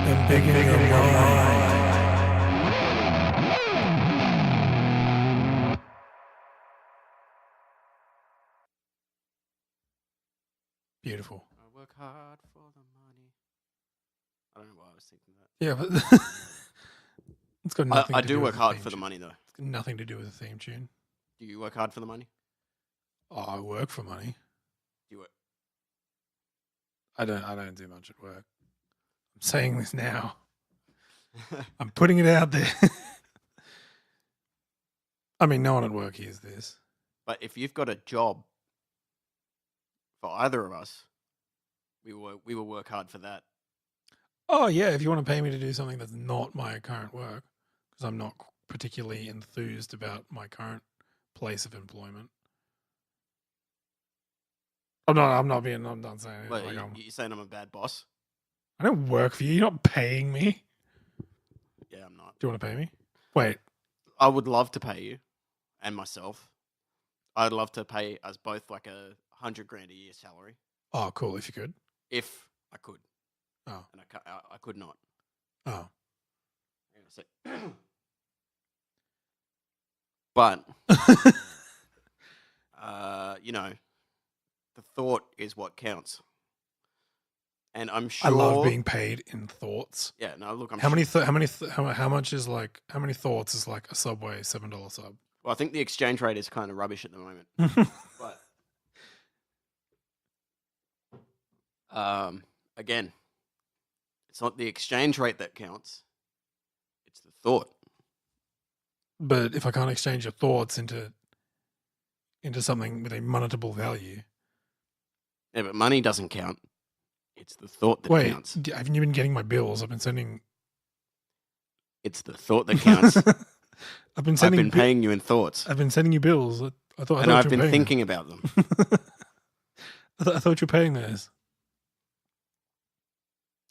and big in your mind. Beautiful. I work hard for the money. I don't know why I was thinking that. Yeah, but it's got nothing I to do do work with hard the for the theme money, though. It's got nothing to do with the theme tune. Do you work hard for the money? Oh, I work for money. Do you work? I don't do much at work. I'm saying this now. I'm putting it out there. I mean, no one at work hears this. But if you've got a job for either of us, we will work hard for that. Oh, yeah, if you want to pay me to do something that's not my current work, because I'm not particularly enthused about my current place of employment. I'm not saying it. Well, Like you're saying I'm a bad boss? I don't work for you. You're not paying me. Yeah, I'm not. Do you want to pay me? Wait. I would love to pay you and myself. I'd love to pay us both like $100,000 a year salary. Oh, cool. If you could. If I could. Oh. And I could not. Oh. Hang on a sec. But, the thought is what counts. And I'm sure I love being paid in thoughts. Yeah, no, look, how many thoughts is like a Subway $7 sub? Well, I think the exchange rate is kind of rubbish at the moment. But again, it's not the exchange rate that counts. It's the thought. But if I can't exchange your thoughts into something with a monetable value. Yeah, but money doesn't count. It's the thought that counts. Wait, haven't you been getting my bills? I've been sending... It's the thought that counts. I've been paying you in thoughts. I've been sending you bills. I've been thinking about them. I thought you were paying those.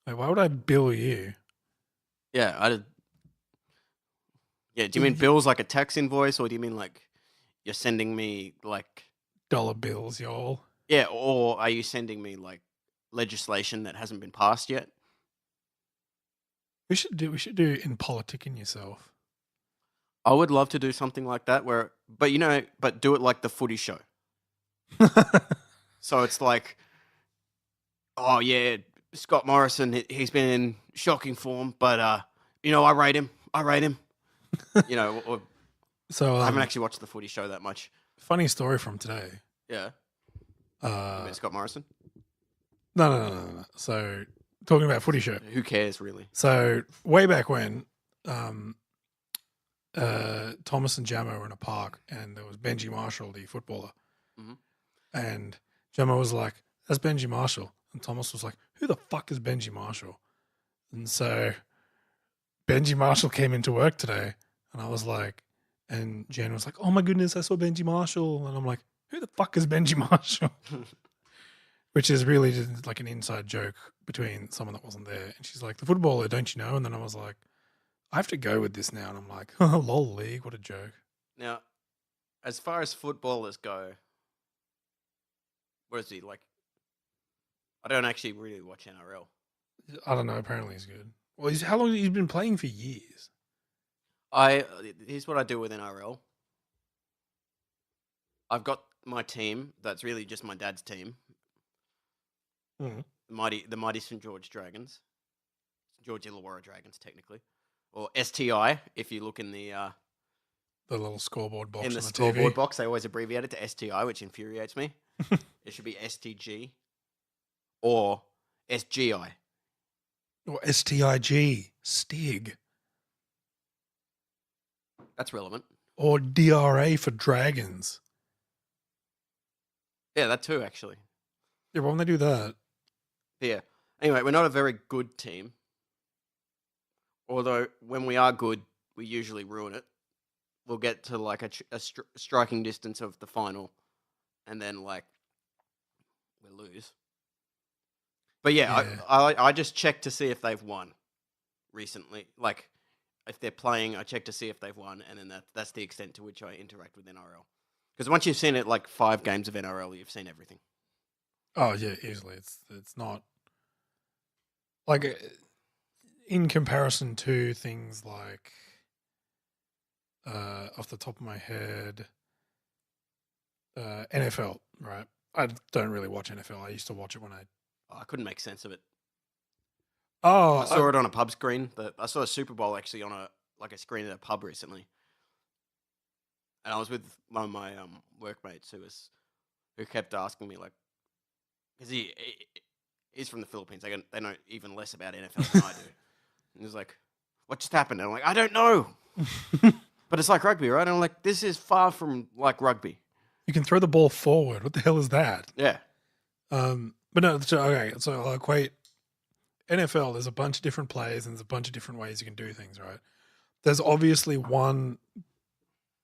Wait, why would I bill you? Yeah, do you mean bills like a tax invoice, or do you mean like you're sending me like dollar bills, y'all? Yeah, or are you sending me like legislation that hasn't been passed yet? We should do in politicking yourself. I would love to do something like that but do it like the footy show. So it's like, oh yeah, Scott Morrison, he's been in shocking form, but I rate him. So I haven't actually watched the footy show that much. Funny story from today. Yeah. Scott Morrison? No. So talking about footy show. Who cares really? So way back when, Thomas and Jamo were in a park, and there was Benji Marshall, the footballer, and Jamo was like, "That's Benji Marshall," and Thomas was like, "Who the fuck is Benji Marshall?" And so Benji Marshall came into work today, and I was like, and Jen was like, "Oh my goodness, I saw Benji Marshall," and I'm like, "Who the fuck is Benji Marshall?" Which is really just like an inside joke between someone that wasn't there. And she's like, "The footballer, don't you know?" And then I was like, I have to go with this now. And I'm like, oh, lol league, what a joke. Now, as far as footballers go, what is he like? I don't actually really watch NRL. I don't know. Apparently he's good. Well, how long he's been playing for years? Here's what I do with NRL. I've got my team that's really just my dad's team. The mighty St. George Dragons. St. George Illawarra Dragons, technically. Or STI, if you look in the little scoreboard box. In the on scoreboard TV. box, they always abbreviate it to STI, which infuriates me. It should be STG or SGI. Or STIG, Stig. That's relevant. Or DRA for Dragons. Yeah, that too, actually. Yeah, why don't they do that? Yeah. Anyway, we're not a very good team. Although, when we are good, we usually ruin it. We'll get to like a striking distance of the final, and then like we lose. But yeah. I just check to see if they've won recently. Like, if they're playing, I check to see if they've won, and then that's the extent to which I interact with NRL. Because once you've seen it, like 5 games of NRL, you've seen everything. Oh yeah, easily. It's not like in comparison to things like, off the top of my head, NFL, right? I don't really watch NFL. I used to watch it when I couldn't make sense of it. Oh, I saw it on a pub screen. I saw a Super Bowl actually on a screen at a pub recently, and I was with one of my workmates who kept asking me, like, because he's from the Philippines. They know even less about NFL than I do. And he was like, "What just happened?" And I'm like, "I don't know." But it's like rugby, right? And I'm like, this is far from like rugby. You can throw the ball forward. What the hell is that? Yeah. But no, okay. So I'll equate NFL. There's a bunch of different plays and there's a bunch of different ways you can do things, right? There's obviously one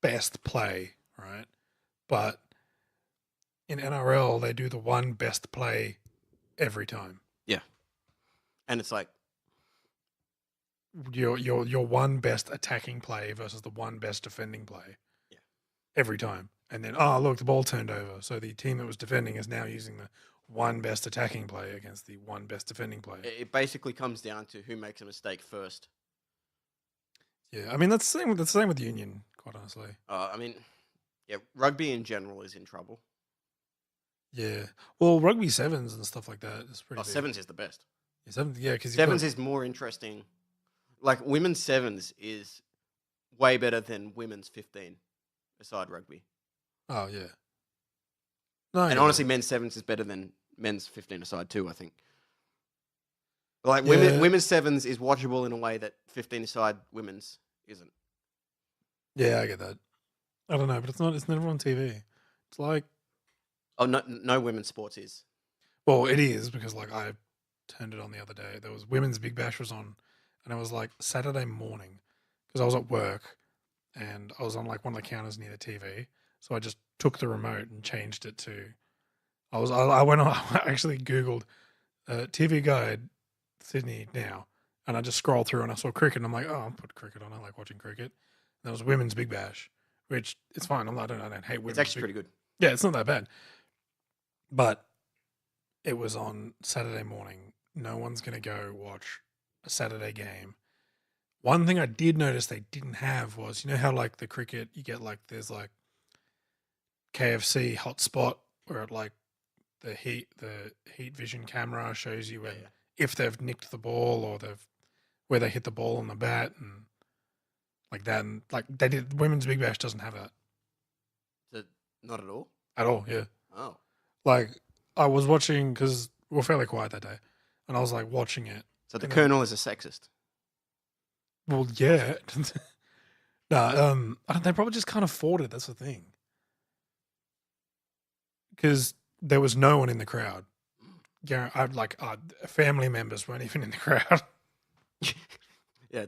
best play, right? But in NRL, they do the one best play every time. Yeah. And it's like your one best attacking play versus the one best defending play. Yeah. Every time. And then, oh, look, the ball turned over. So the team that was defending is now using the one best attacking play against the one best defending play. It basically comes down to who makes a mistake first. Yeah, I mean, that's the same with Union, quite honestly. I mean, yeah, rugby in general is in trouble. Yeah. Well, rugby sevens and stuff like that is pretty big. Sevens is the best. Yeah, because sevens is more interesting. Like, women's sevens is way better than women's 15 aside rugby. Oh, yeah. No, and honestly, men's sevens is better than men's 15 aside too, I think. Like, women's sevens is watchable in a way that 15 aside women's isn't. Yeah, I get that. I don't know, but it's never on TV. It's like... Oh, no women's sports is. Well, it is, because like I turned it on the other day. There was Women's Big Bash was on, and it was like Saturday morning, because I was at work, and I was on like one of the counters near the TV. So I just took the remote and changed it to... I went on, I actually Googled TV Guide Sydney now, and I just scrolled through and I saw cricket, and I'm like, oh, I'll put cricket on. I like watching cricket. And there was Women's Big Bash, which it's fine. I don't hate women. It's actually pretty good. Yeah, it's not that bad. But it was on Saturday morning. No one's going to go watch a Saturday game. One thing I did notice they didn't have was, you know how like the cricket, you get like, there's like KFC hotspot where it like the heat vision camera shows you when, if they've nicked the ball or where they hit the ball on the bat and like that. And like Women's Big Bash doesn't have that. Not at all? At all, yeah. Oh. Like, I was watching, because we were fairly quiet that day, and I was like watching it. So the Colonel is a sexist? Well, yeah. No, they probably just can't afford it. That's the thing. Because there was no one in the crowd. Family members weren't even in the crowd. Yeah.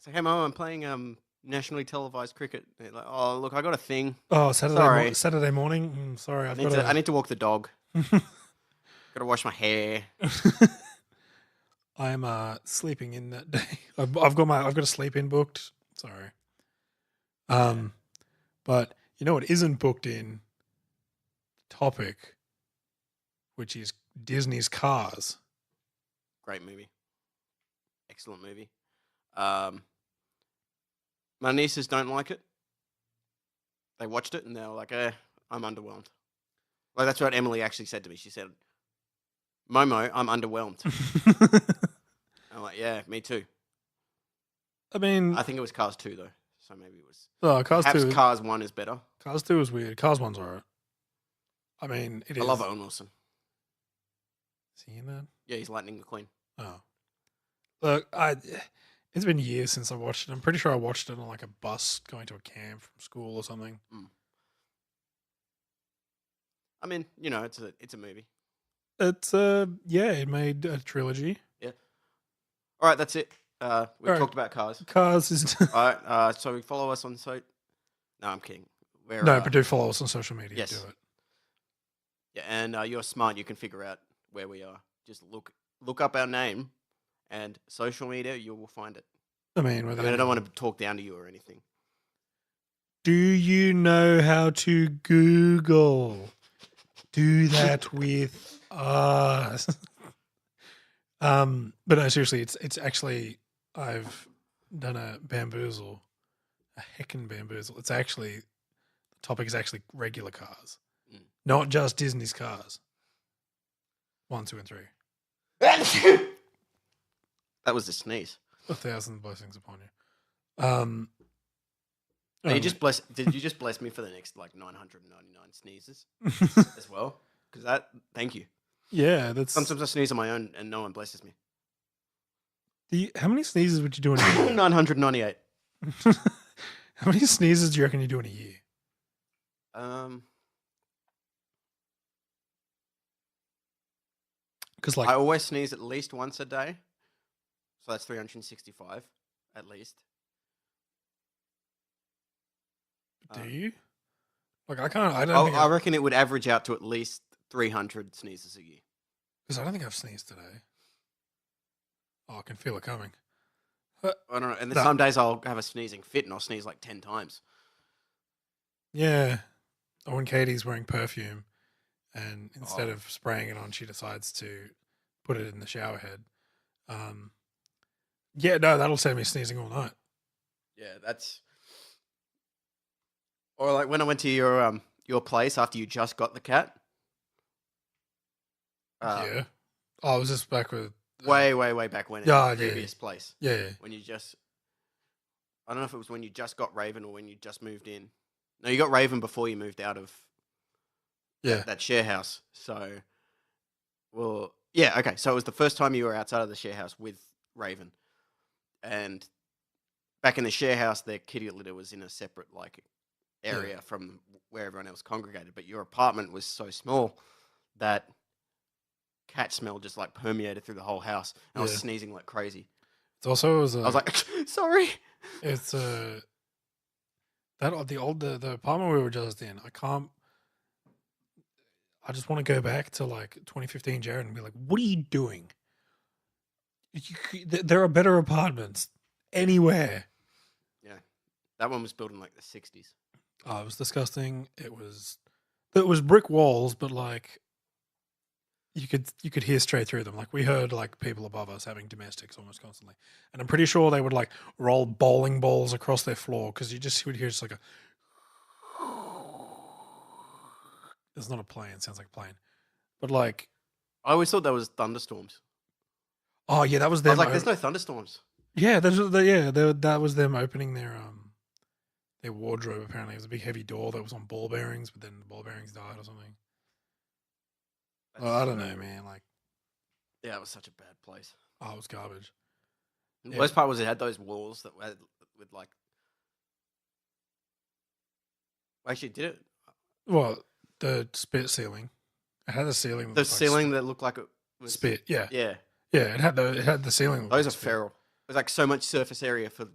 So, hey, Mum, I'm playing nationally televised cricket. They're like, oh, look, I got a thing. Oh, Saturday morning? Sorry, I need to walk the dog. Got to wash my hair. I'm sleeping in that day. I've got a sleep in booked. Sorry. But you know what isn't booked in? Topic, which is Disney's Cars. Great movie. Excellent movie. My nieces don't like it. They watched it and they were like, I'm underwhelmed. Like, that's what Emily actually said to me. She said, Momo, I'm underwhelmed. I'm like, yeah, me too. I mean... I think it was Cars 2, though. So maybe it was... Oh, Cars 2... Perhaps Cars 1 is better. Cars 2 is weird. Cars 1's alright. I mean, it is... I love Owen Wilson. Is he in that? Yeah, he's Lightning McQueen. Oh. Look, it's been years since I watched it. I'm pretty sure I watched it on like a bus going to a camp from school or something. Mm. I mean, you know, it's a movie. It made a trilogy. Yeah. All right, that's it. We've talked about Cars. Cars is... All right, so follow us on... No, I'm kidding. But do follow us on social media. Yes. Do it. Yeah, and you're smart. You can figure out where we are. Just look up our name and social media. You will find it. I mean, I don't want to talk down to you or anything. Do you know how to Google? Do that with us. But no, seriously, it's actually I've done a bamboozle, a heckin' bamboozle. It's actually, the topic is actually regular cars, not just Disney's cars. 1, 2, and 3. That was a sneeze. 1,000 blessings upon you. You just did you just bless me for the next like 999 sneezes as well? Because thank you. Yeah, that's. Sometimes I sneeze on my own and no one blesses me. How many sneezes would you do in a year? 998. How many sneezes do you reckon you do in a year? Because I always sneeze at least once a day, so that's 365 at least. Do you? Like I can't. I reckon it would average out to at least 300 sneezes a year. Because I don't think I've sneezed today. Oh, I can feel it coming. I don't know. And there's some days I'll have a sneezing fit and I'll sneeze like 10 times. Yeah. Or when Katie's wearing perfume and instead of spraying it on, she decides to put it in the shower head. Yeah, no, that'll send me sneezing all night. Yeah, that's... Or like when I went to your place after you just got the cat. Yeah. Oh, was this back with... way back when in the previous place. Yeah. When you just... I don't know if it was when you just got Raven or when you just moved in. No, you got Raven before you moved out of that share house. So, well, yeah, okay. So it was the first time you were outside of the share house with Raven. And back in the share house, their kitty litter was in a separate like area from where everyone else congregated. But your apartment was so small that cat smell just like permeated through the whole house. And I was sneezing like crazy. It's also... I was like, sorry. It's the apartment we were just in. I just want to go back to like 2015 Jared and be like, what are you doing? There are better apartments anywhere. Yeah. That one was built in like the 60s. Oh, it was disgusting. It was brick walls, but like you could hear straight through them. Like we heard like people above us having domestics almost constantly, and I'm pretty sure they would like roll bowling balls across their floor because you would hear just like a. It's not a plane. It sounds like a plane, but like I always thought that was thunderstorms. Oh yeah, that was them. I was like, there's no thunderstorms. Yeah, that was them opening their wardrobe. Apparently, it was a big heavy door that was on ball bearings, but then the ball bearings died or something. I don't know, man. Like, yeah, it was such a bad place. Oh, it was garbage. The worst part was it had those walls that had with like. Actually, did it? Well, the spit ceiling. It had a ceiling. The ceiling that looked like it was spit. Yeah. Yeah. Yeah. It had the ceiling. Those are feral. It was like so much surface area for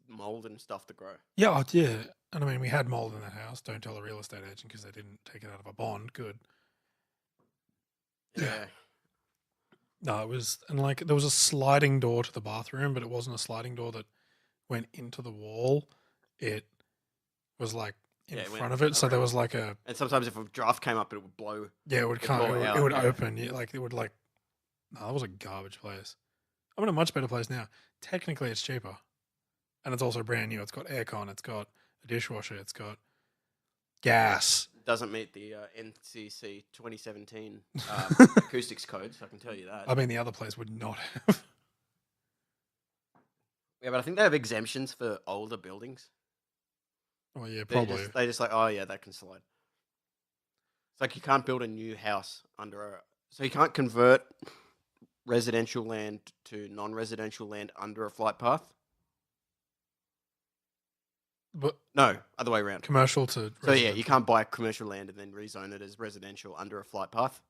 mold and stuff to grow. Yeah. Yeah. And I mean, we had mold in that house. Don't tell a real estate agent because they didn't take it out of a bond. Good. Yeah. No, it was, and like there was a sliding door to the bathroom, but it wasn't a sliding door that went into the wall. It was like in front of it, so there was like a. And sometimes if a draft came up, it would blow. Yeah, it would come. It would open. Yeah, like it would like. No, that was a garbage place. I'm in a much better place now. Technically, it's cheaper, and it's also brand new. It's got aircon. It's got a dishwasher. It's got gas. Doesn't meet the NCC 2017 acoustics codes, I can tell you that. I mean, the other place would not have. Yeah, but I think they have exemptions for older buildings. Oh, yeah, probably. They just like, oh, yeah, that can slide. It's like you can't build a new house so you can't convert residential land to non-residential land under a flight path. But no, other way around. Commercial to residential. So yeah, you can't buy commercial land and then rezone it as residential under a flight path.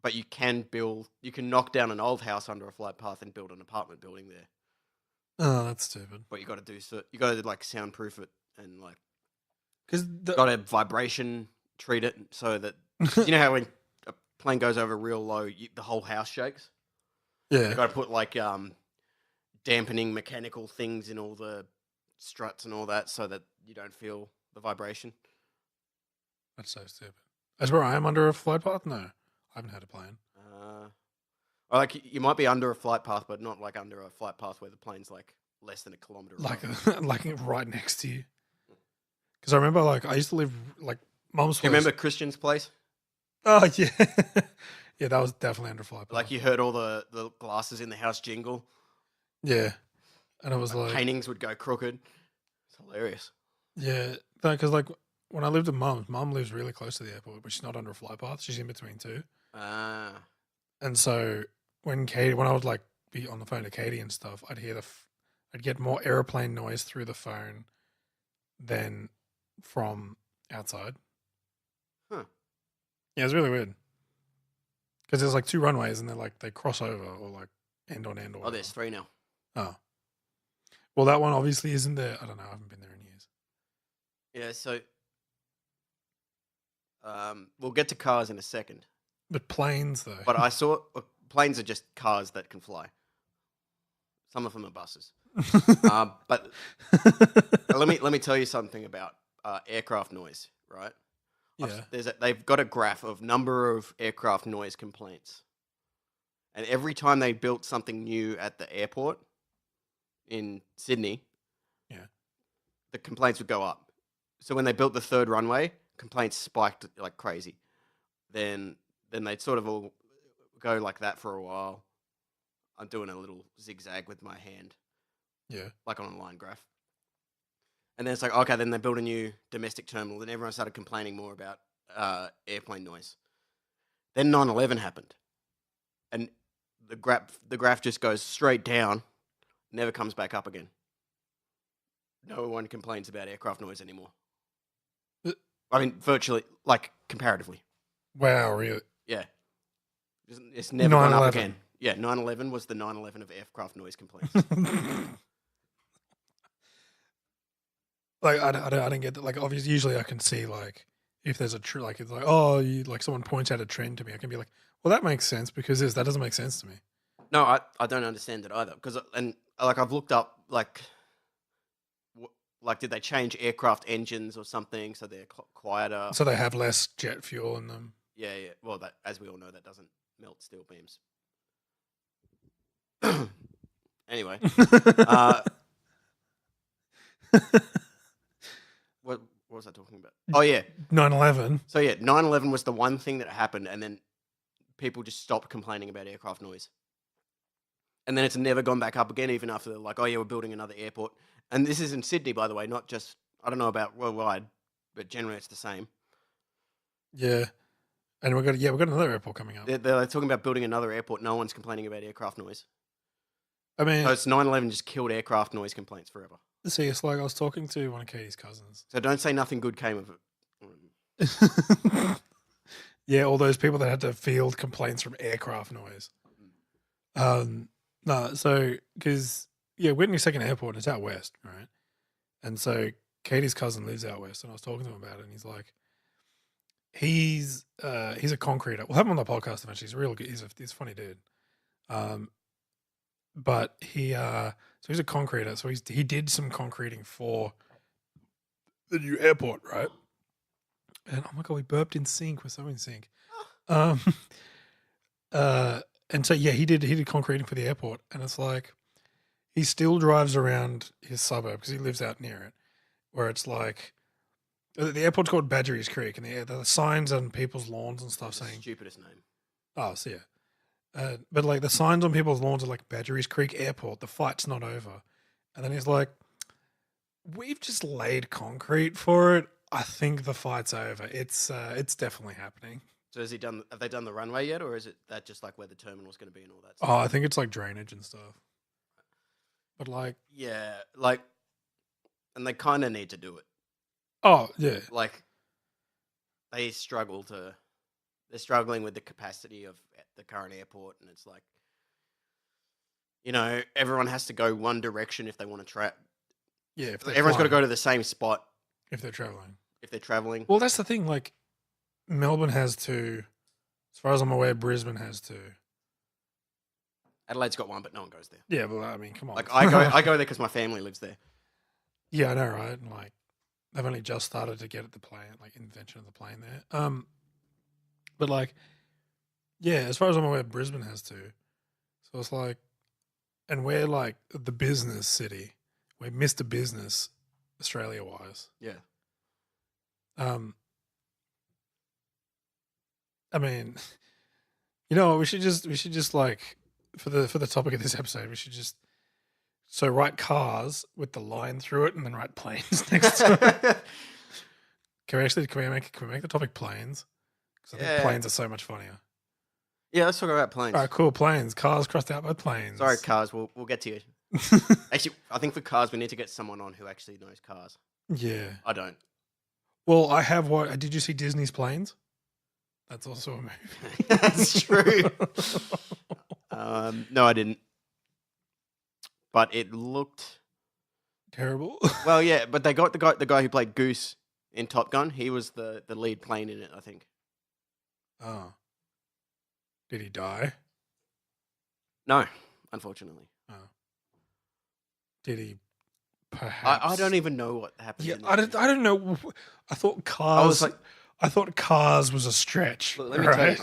But you can knock down an old house under a flight path and build an apartment building there. Oh, that's stupid. But you got to like soundproof it and like because got to vibration treat it so that you know how when a plane goes over real low, the whole house shakes. Yeah, you got to put like dampening mechanical things in all the struts and all that so that you don't feel the vibration. That's so stupid. That's where I am under a flight path? No. I haven't had a plane. Or like you might be under a flight path, but not like under a flight path where the plane's like less than a kilometer away. Like right next to you. Because I remember, like, I used to live, like, Mum's place. Do you remember Christian's place? Oh, yeah. Yeah, that was definitely under flight path. Like you heard all the glasses in the house jingle. Yeah. And it was like paintings would go crooked. It's hilarious. Yeah. Because, like, when I lived at Mum lives really close to the airport, but she's not under a flight path. She's in between two. Ah. And so when I would, like, be on the phone to Katie and stuff, I'd hear I'd get more airplane noise through the phone than from outside. Huh. Yeah, it's really weird. Because there's like 2 runways and they cross over or like end on end. Or there's 3 now. Oh. Well, that one obviously isn't there. I don't know. I haven't been there in years. Yeah, so we'll get to cars in a second. But planes, though. But I saw planes are just cars that can fly. Some of them are buses. But let me tell you something about aircraft noise, right? Yeah. They've got a graph of number of aircraft noise complaints. And every time they built something new at the airport in Sydney, yeah, the complaints would go up. So when they built the 3rd runway, complaints spiked like crazy. Then they'd sort of all go like that for a while. I'm doing a little zigzag with my hand. Yeah. Like on a line graph. And then it's like, okay, then they built a new domestic terminal. Then everyone started complaining more about airplane noise. Then 9/11 happened. And the graph just goes straight down, never comes back up again. No one complains about aircraft noise anymore. I mean, virtually, like, comparatively. Wow, really? Yeah. It's never gone up again. Yeah, 9/11 was the 9/11 of aircraft noise complaints. Like, I don't get that. Like, obviously, usually I can see, like, if there's like, it's like, oh, like someone points out a trend to me. I can be like, well, that makes sense because that doesn't make sense to me. No, I don't understand it either. Because, like, I've looked up, like, did they change aircraft engines or something so they're quieter? So they have less jet fuel in them. Yeah. Well, that, as we all know, that doesn't melt steel beams. Anyway. What was I talking about? Oh, yeah. 9/11. So, yeah, 9/11 was the one thing that happened, and then people just stopped complaining about aircraft noise. And then it's never gone back up again, even after they're like, oh, yeah, we're building another airport. And this is in Sydney, by the way, not just, I don't know about worldwide, but generally it's the same. Yeah. And we've got another airport coming up. They're talking about building another airport. No one's complaining about aircraft noise. I mean, so it's 9/11 just killed aircraft noise complaints forever. See, it's like I was talking to one of Katie's cousins. So don't say nothing good came of it. Yeah, all those people that had to field complaints from aircraft noise. No, so because Whitney Second Airport is out west, right? And so Katie's cousin lives out west, and I was talking to him about it, and he's like, he's a concreter. We'll have him on the podcast eventually. He's a real good. He's a funny dude. But he's a concreter. So he did some concreting for the new airport, right? And oh my god, we burped in sync. We're so in sync. And so he did concreting for the airport, and it's like he still drives around his suburb because he lives out near it, where it's like the airport's called Badgerys Creek, and the signs on people's lawns and stuff saying stupidest name. Oh, so yeah. But like the signs on people's lawns are like Badgerys Creek Airport, the fight's not over. And then he's like, we've just laid concrete for it. I think the fight's over. It's definitely happening. So have they done the runway yet, or is it that just like where the terminal's going to be and all that stuff? Oh, I think it's like drainage and stuff. But like, yeah, like, and they kind of need to do it. Oh, yeah. Like, they're struggling with the capacity of the current airport, and it's like, everyone has to go one direction if they want to travel. Yeah, everyone's got to go to the same spot if they're traveling. Well, that's the thing. Like, Melbourne has to, as far as I'm aware, Brisbane has to. Adelaide's got one, but no one goes there. Yeah, well, I mean, come on. Like, I go there because my family lives there. Yeah, I know, right? And like, they've only just started to get at the plane, like invention of the plane there. But like, yeah, as far as I'm aware, Brisbane has to. So it's like, and we're like the business city. We're Mr. Business, Australia wise. Yeah. I mean, you know, we should just like for the topic of this episode, we should just write cars with the line through it, and then write planes next to it. Can we make the topic planes? Because I think planes are so much funnier. Yeah, let's talk about planes. All right, cool. Planes. Cars crossed out by planes. Sorry, cars. We'll get to you. Actually, I think for cars, we need to get someone on who actually knows cars. Yeah. I don't. Well, I have what? Did you see Disney's Planes? That's also a movie. That's true. No, I didn't. But it looked terrible. Well, yeah, but they got the guy who played Goose in Top Gun. He was the lead plane in it, I think. Oh. Did he die? No, unfortunately. Oh. Did he? Perhaps. I don't even know what happened. Yeah, I don't know. I thought Cars. I thought Cars was a stretch. Let me tell you,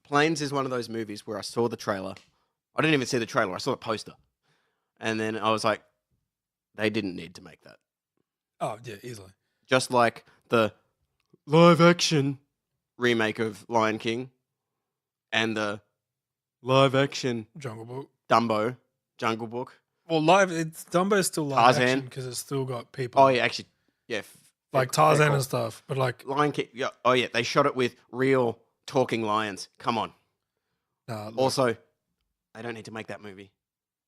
Planes is one of those movies where I saw the trailer. I didn't even see the trailer. I saw the poster, and then I was like, they didn't need to make that. Oh yeah, easily. Just like the live action remake of Lion King, and the live action Jungle Book, Jungle Book. Well, Dumbo's still live Tarzan. action because it's still got people. Oh yeah, actually, yeah, like Tarzan and stuff. But like Lion King. Yeah, oh yeah, they shot it with real talking lions. Come on. Also, they don't need to make that movie.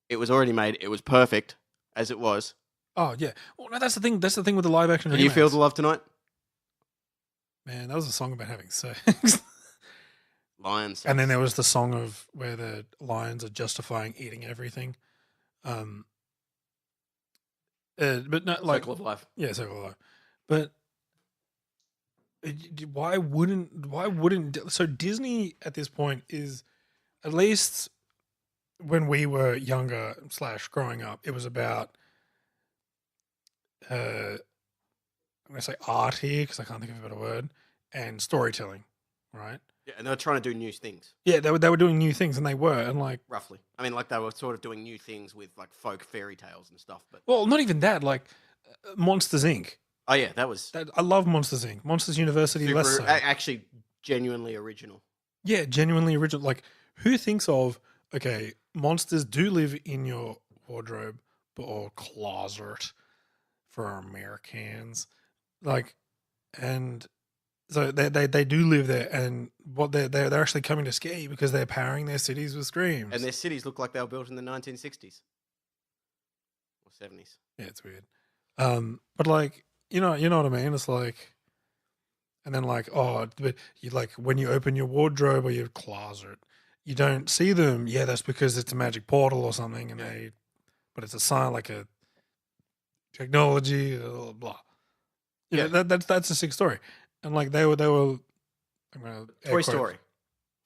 It was already made. It was perfect as it was. Oh yeah. Well, no, that's the thing. That's the thing with the live action. Can you feel the love tonight? Man, that was a song about having sex. Lions. And then there was the song of where the lions are justifying eating everything. But not like Circle of Life. Yeah, Circle of Life. But why wouldn't so Disney at this point is, at least when we were younger / growing up, it was about I'm gonna say art here because I can't think of a better word, and storytelling, right? Yeah, and they were trying to do new things. Yeah, they were doing new things, and they were, and like roughly. I mean, like they were sort of doing new things with like folk fairy tales and stuff. But well, not even that. Like Monsters Inc. Oh yeah, that was. I love Monsters Inc. Monsters University. Less so. Actually, genuinely original. Yeah, genuinely original. Like, who thinks of monsters do live in your wardrobe or closet for Americans, like, and so they do live there, and what they're actually coming to scare you because they're powering their cities with screams, and their cities look like they were built in the 1960s or 70s. Yeah, it's weird. But like, you know what I mean? It's like, and then like, but you like when you open your wardrobe or your closet, you don't see them. Yeah, that's because it's a magic portal or something, and but it's a sign like a technology, blah blah. Yeah, that's a sick story. And like they were. I'm gonna Toy Story.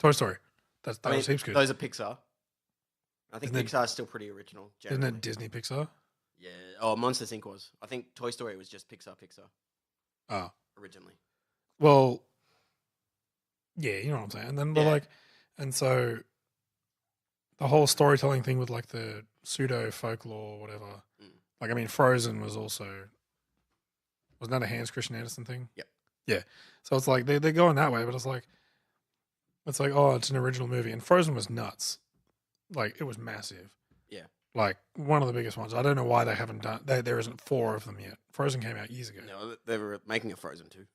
That was heaps good. Those are Pixar. I think Pixar is still pretty original. Generally. Isn't it Disney Pixar? Yeah. Oh, Monsters Inc. was. I think Toy Story was just Pixar. Oh. Originally. Well, yeah, you know what I'm saying. And then, but like, and so the whole storytelling thing with like the pseudo folklore, or whatever. Like, I mean, Frozen was also, wasn't that a Hans Christian Andersen thing? Yep. Yeah. So it's like they're going that way, but it's like oh, it's an original movie, and Frozen was nuts. Like, it was massive. Yeah. Like one of the biggest ones. I don't know why they haven't done. There isn't 4 of them yet. Frozen came out years ago. No, they were making a Frozen too.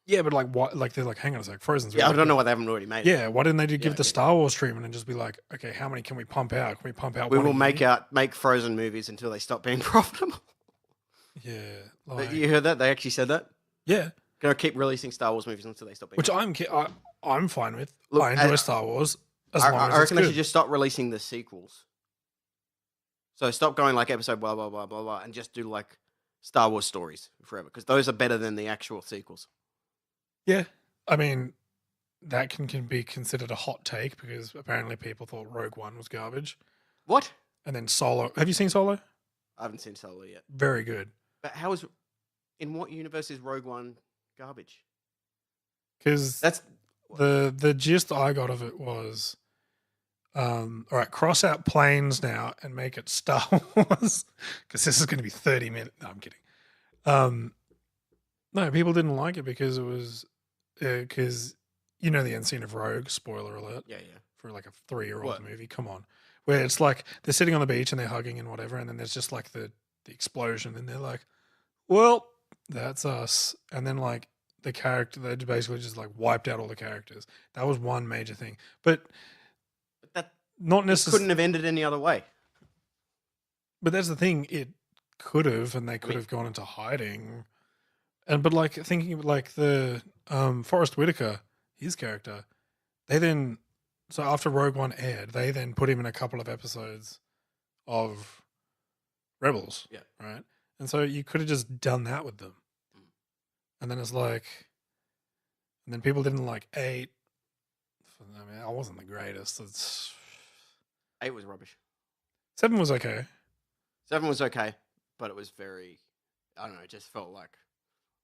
Yeah, but like what? Like they're like, hang on a sec, Frozen's. Yeah, I don't know why they haven't already made it. Yeah, why didn't they give the Star Wars treatment and just be like, okay, how many can we pump out? Can we pump out? We will make Frozen movies until they stop being profitable. Yeah, like, you heard that? They actually said that. Yeah, gonna keep releasing Star Wars movies until they stop being. Which profitable. I'm fine with. Look, I enjoy Star Wars. I reckon they should just stop releasing the sequels. So stop going like episode blah blah blah blah blah, and just do like Star Wars stories forever, because those are better than the actual sequels. Yeah, I mean, that can be considered a hot take because apparently people thought Rogue One was garbage. What? And then Solo. Have you seen Solo? I haven't seen Solo yet. Very good. But in what universe is Rogue One garbage? Because that's the gist I got of it was, All right, cross out planes now and make it Star Wars because this is going to be 30 minutes. No, I'm kidding. No, people didn't like it because it was because you know the end scene of Rogue. Spoiler alert. Yeah. For like a 3-year-old What? movie. Come on, where it's like they're sitting on the beach and they're hugging and whatever, and then there's just like the explosion, and they're like, "Well, that's us," and then like the character they basically just like wiped out all the characters. That was one major thing, but That not necessarily. couldn't have ended any other way. But that's the thing; it could have, and they could have gone into hiding. And but like thinking of like the Forrest Whitaker, his character, they then so after Rogue One aired, they then put him in a couple of episodes of Rebels. Yeah. Right. And so you could have just done that with them. And then it's like, and then people didn't like 8. I mean, I wasn't the greatest. 8 was rubbish. 7 was okay. 7 was okay, but it was very, I don't know, it just felt like,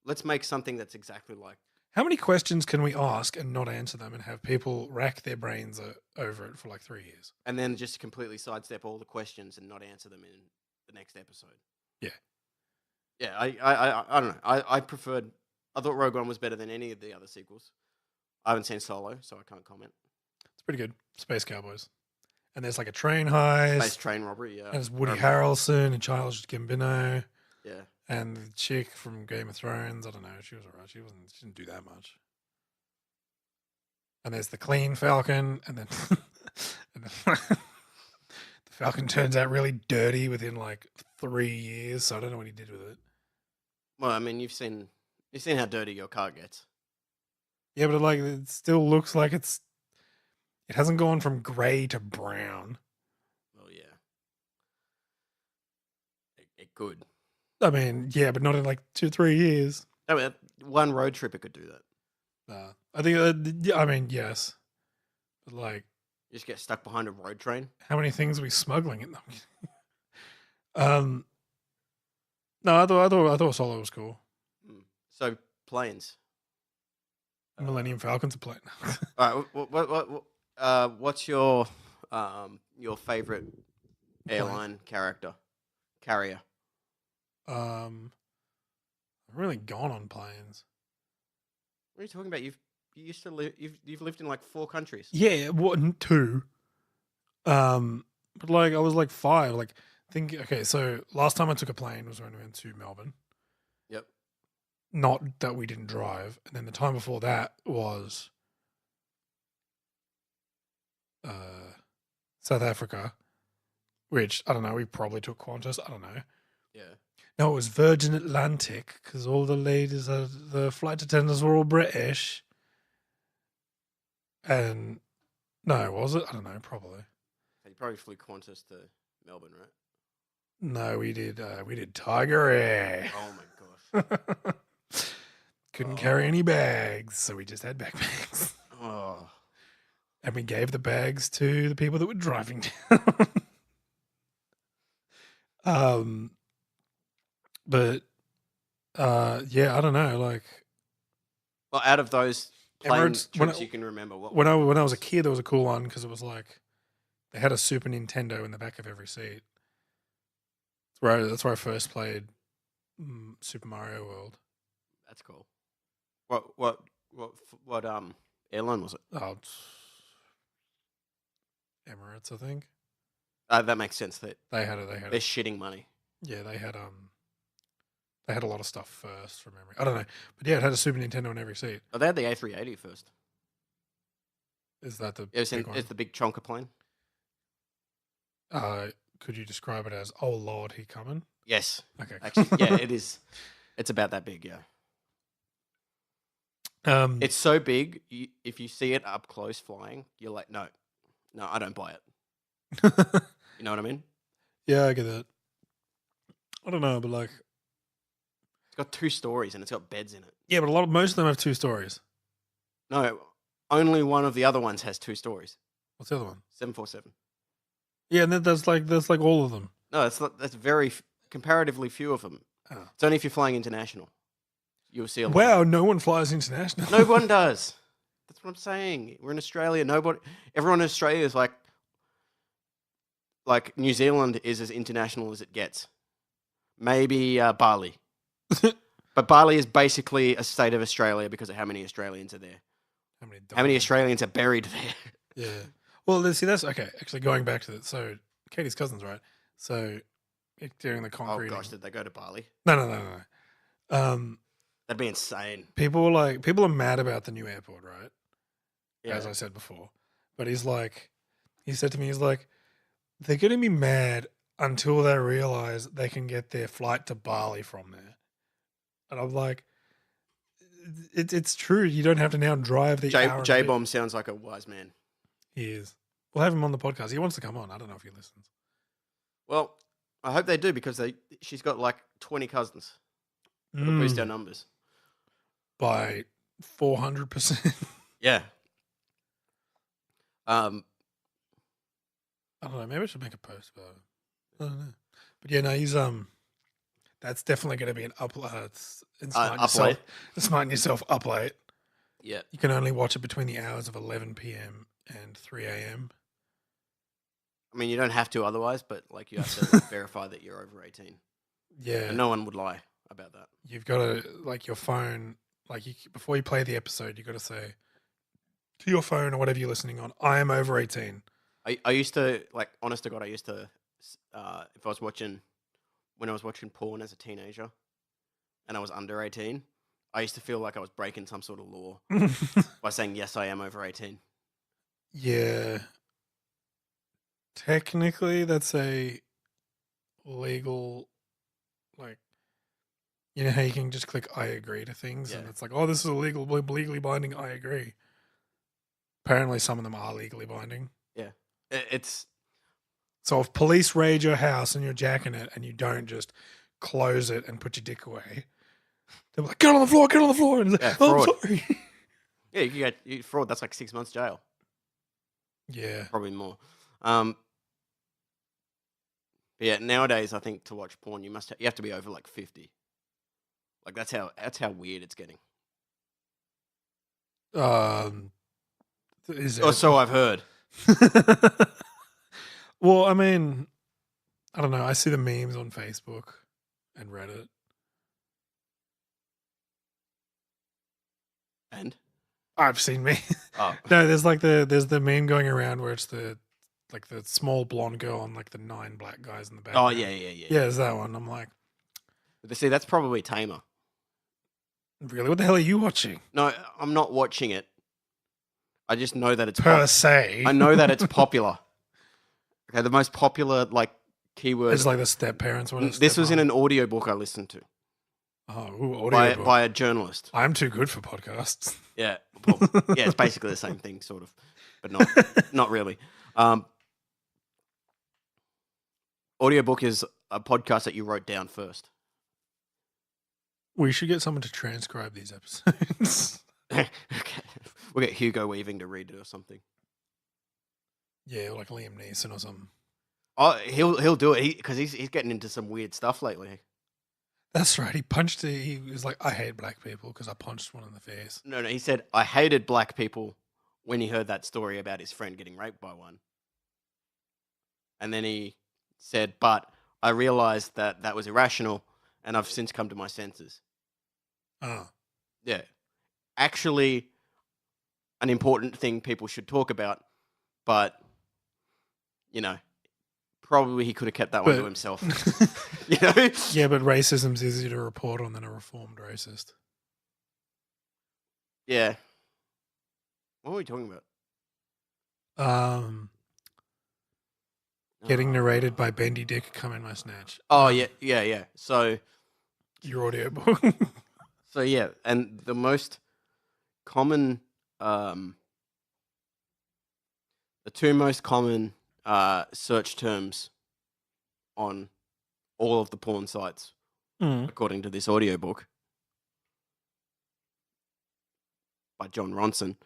let's make something that's exactly like. How many questions can we ask and not answer them and have people rack their brains over it for like 3 years? And then just completely sidestep all the questions and not answer them in the next episode. Yeah. Yeah, I don't know. I thought Rogue One was better than any of the other sequels. I haven't seen Solo, so I can't comment. It's pretty good. Space Cowboys. And there's like a train heist. Space train robbery, yeah. And there's Woody Harrelson and Childish Gambino. Yeah. And the chick from Game of Thrones, I don't know, she was alright. She didn't do that much. And there's the clean Falcon, and then, the Falcon turns out really dirty within like 3 years. So I don't know what he did with it. Well, I mean, you've seen how dirty your car gets. Yeah, but it still looks like it hasn't gone from grey to brown. Well, yeah, it could. I mean, yeah, but not in like 2-3 years. I mean, one road trip it could do that. I think. I mean, yes, but like, you just get stuck behind a road train. How many things are we smuggling in them? No, I thought Solo was cool. So planes. Millennium Falcon's a plane. All right, what's your favorite airline carrier? I've really gone on planes. What are you talking about? You've lived in like 4 countries. Yeah, 2. But like I was like 5. Like okay, so last time I took a plane was when we went to Melbourne. Yep. Not that we didn't drive, and then the time before that was South Africa, which I don't know. We probably took Qantas. I don't know. Yeah. No, it was Virgin Atlantic because all the ladies, the flight attendants were all British. And no, was it? I don't know. Probably. You probably flew Qantas to Melbourne, right? No, we did Tiger Air. Oh my gosh. Couldn't carry any bags, so we just had backpacks. Oh. And we gave the bags to the people that were driving down. But yeah, I don't know. Like, well, out of those plane Emirates, trips you can remember, when I was a kid, there was a cool one because it was like they had a Super Nintendo in the back of every seat. That's where I first played Super Mario World. That's cool. What airline was it? Oh, Emirates, I think. That makes sense. That They're shitting money. Yeah, they had a lot of stuff first from memory. I don't know, but yeah, it had a Super Nintendo in every seat. Oh, they had the A380 first. Is that the It's big one? the big chonker plane. Could you describe it as, oh Lord, he coming? Yes. Okay. Actually, yeah, it is. It's about that big, yeah. It's so big, if you see it up close flying, you're like, no, I don't buy it. You know what I mean? Yeah, I get that. I don't know, but like, it's got 2 stories and it's got beds in it. Yeah, but most of them have 2 stories. No, only one of the other ones has 2 stories. What's the other one? 747. Yeah, and that's like all of them. No, that's very comparatively few of them. Oh. It's only if you're flying international. You'll see a lot. Wow, no one flies international. No one does. That's what I'm saying. We're in Australia. Everyone in Australia is like, like New Zealand is as international as it gets. Maybe Bali. But Bali is basically a state of Australia because of how many Australians are there. How many Australians are buried there? Yeah. Well, see, that's okay. Actually, going back to that. So, Katie's cousins, right? So, during the concrete. Oh gosh, did they go to Bali? No. That'd be insane. People are mad about the new airport, right? Yeah. As I said before. But he said to me, he's like, they're going to be mad until they realize they can get their flight to Bali from there. And I'm like, it's true. You don't have to now drive the hour. J-Bomb sounds like a wise man. He is. We'll have him on the podcast. He wants to come on. I don't know if he listens. Well, I hope they do because she's got like 20 cousins. That'll boost our numbers. By 400%. Yeah. I don't know. Maybe I should make a post about it. I don't know. But yeah, no, he's that's definitely going to be an upload. Smarten yourself up late. Yeah. You can only watch it between the hours of 11 p.m. and 3 a.m. I mean, you don't have to otherwise, but like you have to verify that you're over 18. Yeah. And no one would lie about that. You've got to, like, your phone, like, before you play the episode, you've got to say to your phone or whatever you're listening on, I am over 18. I used to, like, honest to God, if I was watching porn as a teenager and I was under 18, I used to feel like I was breaking some sort of law by saying, yes, I am over 18. Yeah. Technically, that's a legal, like, you know how you can just click I agree to things and it's like, oh, this is legally binding, I agree. Apparently some of them are legally binding. Yeah. It's... So if police raid your house and you're jacking it and you don't just close it and put your dick away, they're like, get on the floor. And it's like, oh, I'm sorry. Yeah, you get fraud. That's like 6 months jail. Yeah. Probably more. But yeah, nowadays I think to watch porn you have to be over like 50. Like that's how weird it's getting. So I've heard. Well, I mean, I don't know. I see the memes on Facebook and Reddit. And I've seen me. Oh. No, there's the meme going around where it's the small blonde girl and like the 9 black guys in the back. Oh yeah. Yeah, there's that one. I'm like, see, that's probably tamer. Really? What the hell are you watching? No, I'm not watching it. I just know that it's per se. I know that it's popular. Okay, the most popular like keyword. It's like the step parents. This was in an audiobook I listened to. Oh, audiobook. By a journalist. I'm too good for podcasts. Yeah, well, yeah, it's basically the same thing, sort of, but not really. Audiobook is a podcast that you wrote down first. We should get someone to transcribe these episodes. Okay. We'll get Hugo Weaving to read it or something. Yeah, like Liam Neeson or something. Oh, he'll do it because he's getting into some weird stuff lately. That's right. He was like, I hate black people because I punched one in the face. No, he said, I hated black people when he heard that story about his friend getting raped by one. And then he said, but I realized that was irrational and I've since come to my senses. Oh. Yeah. Actually, an important thing people should talk about, but, you know, probably he could have kept that one to himself. You know? Yeah, but racism's easier to report on than a reformed racist. Yeah. What were we talking about? Getting narrated by Bendy Dick, Come in My Snatch. Oh, yeah. So... Your audiobook. So, yeah, and the most common... the two most common search terms on all of the porn sites, according to this audiobook by John Ronson,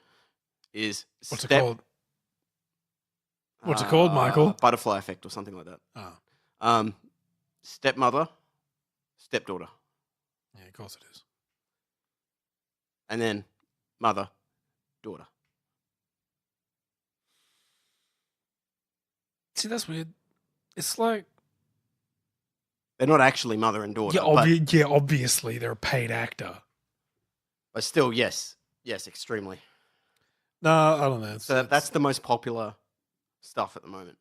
is What's it called? What's it called, Michael? Butterfly effect or something like that. Oh. Stepmother, stepdaughter. Yeah, of course it is. And then mother, daughter. See, that's weird. It's like, They're not actually mother and daughter, obviously they're a paid actor. but still, yes, extremely. No, I don't know. So that's the most popular stuff at the moment.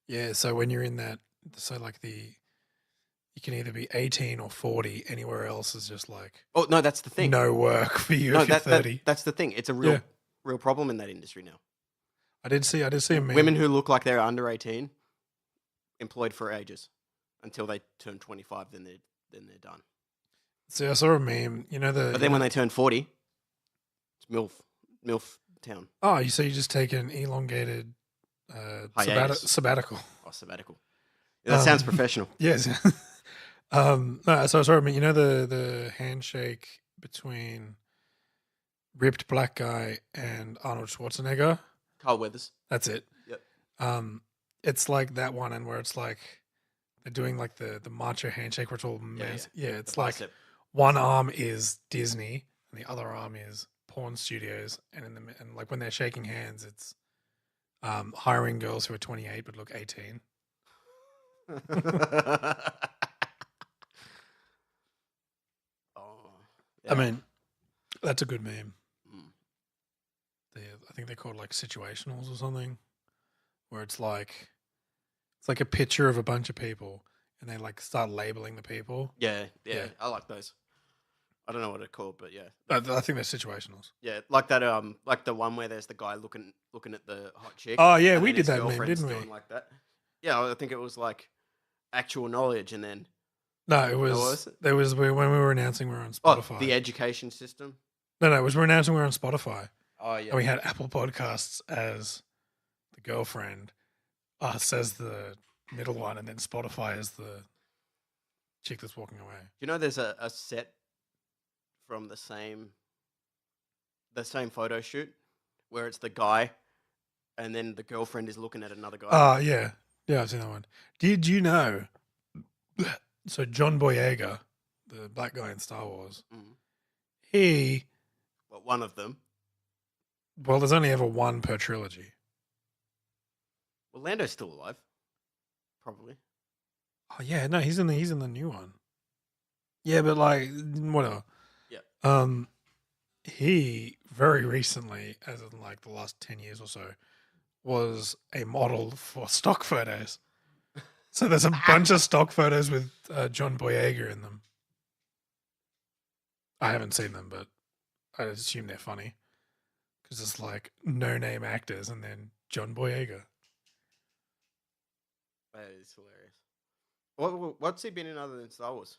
Yeah, so when you're in that, so like you can either be 18 or 40. Anywhere else is just like, oh no, that's the thing. No work for you if you're 30. That's the thing. It's a real problem in that industry now. I did see a meme. Women who look like they're under 18 employed for ages until they turn 25. Then they're done. So I saw a meme. But then when they turn 40, it's MILF town. Oh, so you just take an elongated sabbatical. Oh, sabbatical. Yeah, that sounds professional. Yes. No, so I saw a meme. The handshake between ripped black guy and Arnold Schwarzenegger. Carl Weathers. That's it. Yep. It's like that one, and where it's like they're doing like the macho handshake, where it's all it's like one arm is Disney and the other arm is porn studios, and and like when they're shaking hands, it's hiring girls who are 28 but look 18. I mean, that's a good meme. I think they're called like situationals or something, where it's like a picture of a bunch of people and they like start labeling the people. Yeah. I like those. I don't know what they're called, but yeah. I think they're situationals. Yeah, like that. Like the one where there's the guy looking at the hot chick. Oh yeah, we did that meme, didn't we? Like that. Yeah, I think it was like actual knowledge, and then no, it was there was when we were announcing we were on Spotify. Oh, the education system. No, it was we're announcing we were on Spotify. Oh yeah, and we had Apple Podcasts as the girlfriend, us as the middle one, and then Spotify as the chick that's walking away. You know, there's a set from the same photo shoot where it's the guy, and then the girlfriend is looking at another guy. Oh yeah, I've seen that one. Did you know? So John Boyega, the black guy in Star Wars, he. Well, one of them. Well, there's only ever one per trilogy. Well, Lando's still alive, probably. Oh yeah, no, he's in the new one. Yeah, but like whatever. Yeah. He very recently, as in like the last 10 years or so, was a model for stock photos. So there's a bunch of stock photos with John Boyega in them. I haven't seen them, but I assume they're funny. Because it's like no-name actors and then John Boyega. That is hilarious. What's he been in other than Star Wars?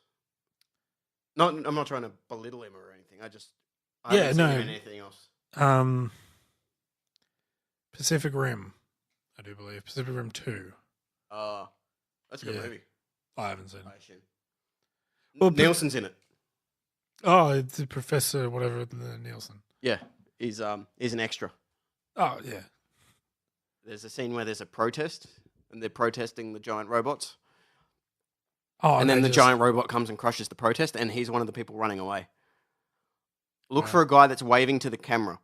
No, I'm not trying to belittle him or anything. I haven't seen him in anything else. Pacific Rim, I do believe. Pacific Rim 2. That's a good movie. I haven't seen it. Well, Nielsen's in it. Oh, it's the Professor, whatever, Nielsen. Yeah, he's an extra. Oh, yeah. There's a scene where there's a protest, and they're protesting the giant robots. Oh, and then the giant robot comes and crushes the protest, and he's one of the people running away. Look for a guy that's waving to the camera,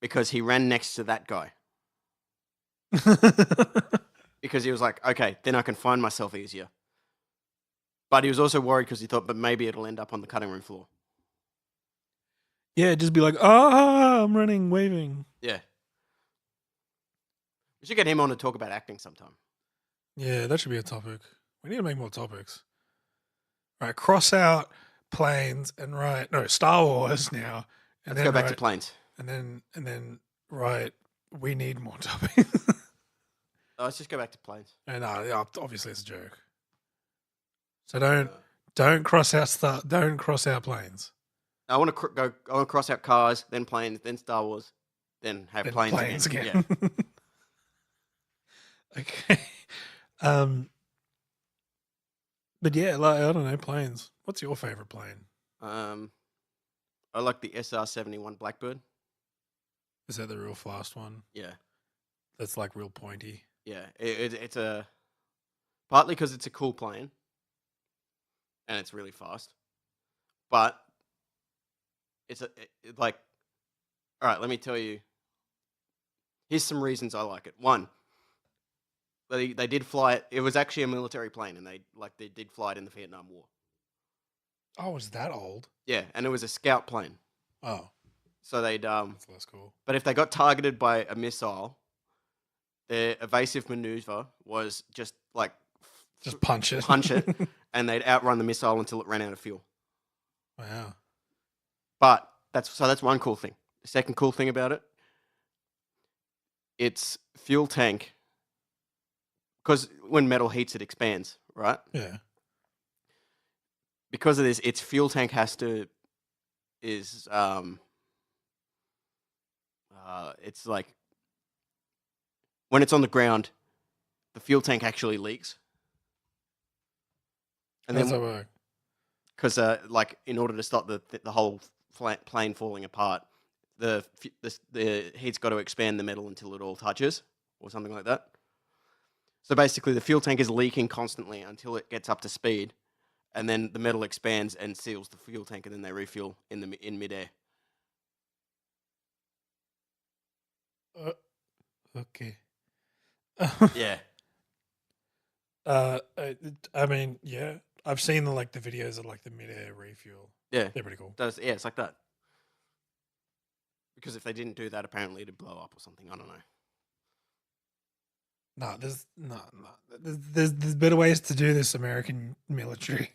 because he ran next to that guy. Because he was like, okay, then I can find myself easier. But he was also worried because he thought, but maybe it'll end up on the cutting room floor. Yeah, just be like, I'm running, waving. Yeah. We should get him on to talk about acting sometime. Yeah, that should be a topic. We need to make more topics. Right, cross out planes and Star Wars now. And Let's go back to planes. And then write, we need more topics. Let's just go back to planes. And obviously it's a joke. So don't cross out planes. I want to I want to cross out cars, then planes, then Star Wars, then have planes again. Yeah. Okay. But yeah, like, I don't know, planes. What's your favorite plane? I like the SR-71 Blackbird. Is that the real fast one? Yeah. That's like real pointy. Yeah, it's partly because it's a cool plane, and it's really fast, but it's like, all right, let me tell you. Here's some reasons I like it. One, They did fly it. It was actually a military plane, and they did fly it in the Vietnam War. Oh, it's that old? Yeah, and it was a scout plane. Oh, So they'd that's less cool. But if they got targeted by a missile, their evasive maneuver was just like Just punch it. punch it, and they'd outrun the missile until it ran out of fuel. Wow. But that's one cool thing. The second cool thing about it, its fuel tank, because when metal heats, it expands, right? Yeah. Because of this, its fuel tank it's like when it's on the ground, the fuel tank actually leaks. And How does then that work? because like in order to stop the whole plane falling apart, the heat's got to expand the metal until it all touches or something like that. So basically, the fuel tank is leaking constantly until it gets up to speed, and then the metal expands and seals the fuel tank, and then they refuel in midair. Okay. Yeah, I mean, yeah, I've seen the videos of the mid-air refuel. yeah, They're pretty cool. it's like that. Because if they didn't do that, apparently it'd blow up or something. I don't know. No, there's better ways to do this, American military.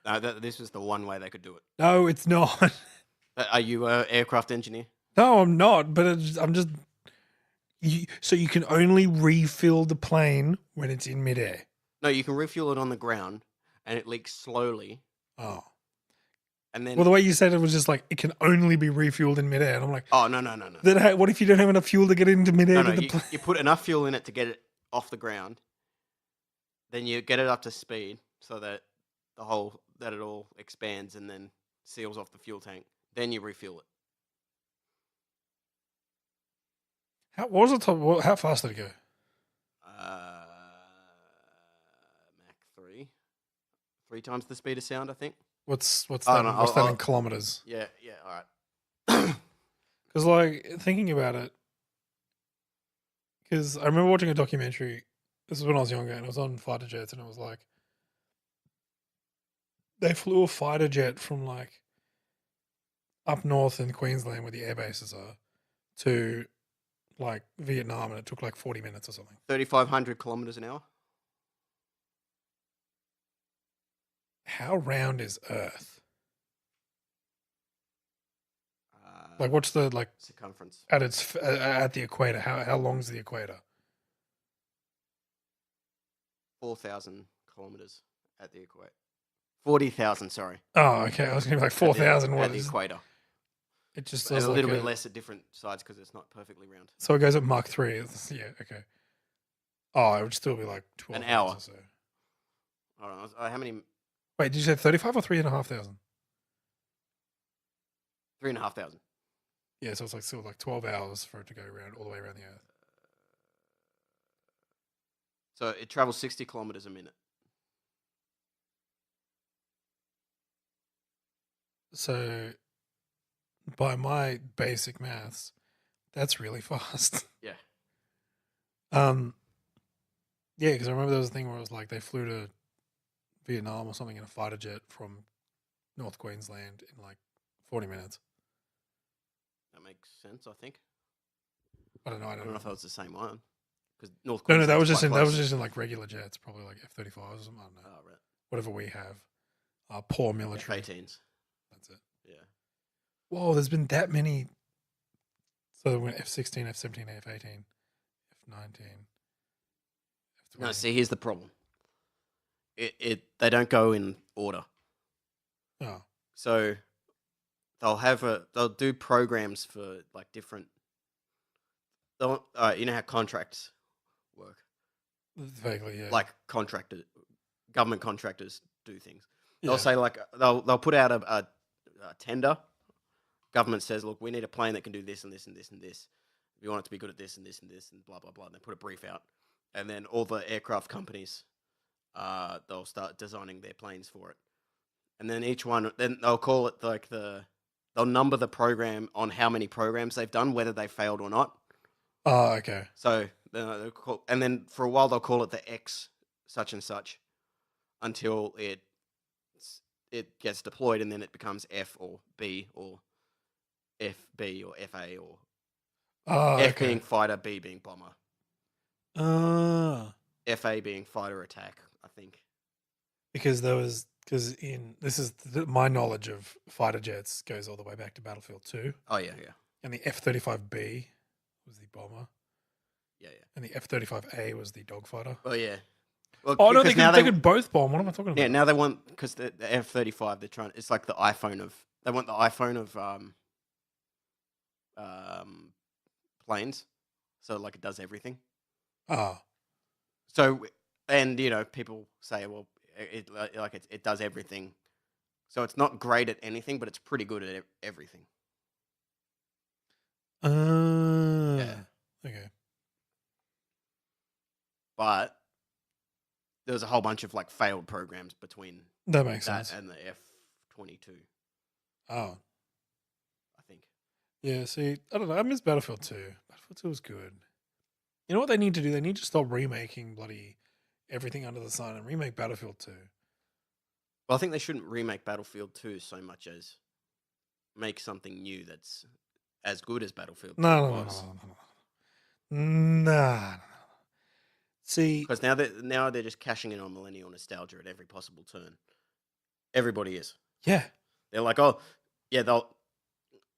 No, this was the one way they could do it. No, it's not. Are you an aircraft engineer? No, I'm not. But I'm just. So you can only refill the plane when it's in midair. No, you can refuel it on the ground, and it leaks slowly. Oh. And then, Well, the way you said it was just it can only be refueled in midair, and I'm like, oh no. Then what if you don't have enough fuel to get into midair? No, to the plane? you put enough fuel in it to get it off the ground. Then you get it up to speed so that it all expands and then seals off the fuel tank. Then you refuel it. What was the top? How fast did it go? Mach 3, 3 times the speed of sound, I think. What's Oh, that? no, What's that in kilometers? Yeah, all right. Because thinking about it, because I remember watching a documentary. This was when I was younger, and it was on fighter jets, and it was they flew a fighter jet from up north in Queensland, where the air bases are, to Vietnam, and it took 40 minutes or something. 3,500 kilometers an hour. How round is Earth? What's the circumference at the equator? How long is the equator? 4,000 kilometers at the equator. 40,000, sorry. Oh, okay. I was going to be 4,000. At the equator. It just a little bit less at different sides because it's not perfectly round. So it goes at Mach 3. Yeah, okay. Oh, it would still be 12 an hour or so. I don't know. How many? Wait, did you say 35 or 3,500? 3,500. Yeah, so it's still 12 hours for it to go all the way around the Earth. So it travels 60 kilometers a minute. So by my basic maths, that's really fast. Yeah. Yeah, because I remember there was a thing where it was they flew to Vietnam or something in a fighter jet from North Queensland in 40 minutes. That makes sense, I think. I don't know. I don't know if that was the same one. Because North No, Queensland. that was just in regular jets, probably F-35s or something. I don't know. Oh, right. Whatever we have. Poor military. F-18s. That's it. Yeah. Whoa, there's been that many. So there went F-16, F-17, F-18, F-19, F-20. No, see, here's the problem. They don't go in order. Oh. So they'll do programs for different. You know how contracts work. Vaguely, yeah. Government contractors do things. Yeah. They'll say they'll put out a tender. Government says, look, we need a plane that can do this and this and this and this. We want it to be good at this and this and this and blah blah blah. And they put a brief out, and then all the aircraft companies, they'll start designing their planes for it, and then each one, then they'll call it they'll number the program on how many programs they've done, whether they failed or not. Oh, okay. So and then for a while they'll call it the X such and such until it gets deployed, and then it becomes F or B or FB or FA or F being fighter, B being bomber. FA being fighter attack, I think. Because my knowledge of fighter jets goes all the way back to Battlefield 2. Oh yeah. And the F-35B was the bomber. Yeah. And the F-35A was the dogfighter. Oh yeah. Well, no, they could both bomb. What am I talking about? Yeah, now they want, because the F-35, they're trying. It's like the iPhone of. They want the iPhone of planes, so like it does everything. So, and people say, well, it does everything. So it's not great at anything, but it's pretty good at everything. Yeah. Okay. But there was a whole bunch of like failed programs between that makes sense and the F-22. I think. Yeah, see, I don't know. I miss Battlefield 2. Battlefield 2 was good. You know what they need to do? They need to stop remaking bloody everything under the sun and remake Battlefield 2. Well, I think they shouldn't remake Battlefield 2 so much as make something new that's as good as Battlefield 2 was. No. See, because now they're just cashing in on millennial nostalgia at every possible turn. Everybody is. Yeah. They're like, oh, yeah,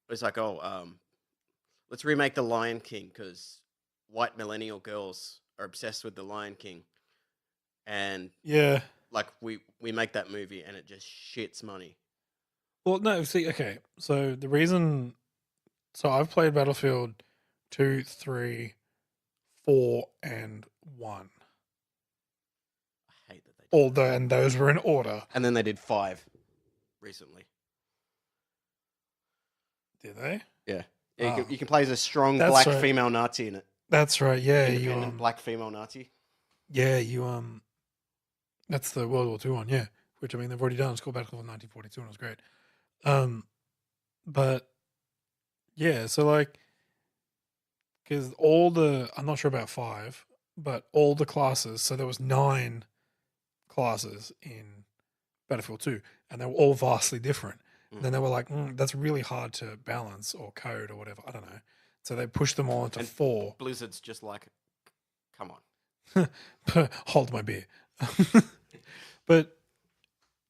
it's like, let's remake The Lion King because white millennial girls are obsessed with The Lion King. And yeah, like we make that movie and it just shits money. Well, no, see, okay. So I've played Battlefield 2, 3, 4, and 1. I hate that they did that. And those were in order. And then they did 5 recently. Did they? Yeah. You can play as a strong black female Nazi in it. That's right. Yeah, Independent black female Nazi. Yeah, that's the World War II one. Yeah, which I mean they've already done. It's called Battlefield 1942, and it was great. But yeah, so like, because I'm not sure about 5, but all the classes. So there was 9 classes in Battlefield 2, and they were all vastly different. And then they were like, that's really hard to balance or code or whatever. I don't know. So they pushed them all into 4. Blizzard's just like, come on. Hold my beer. But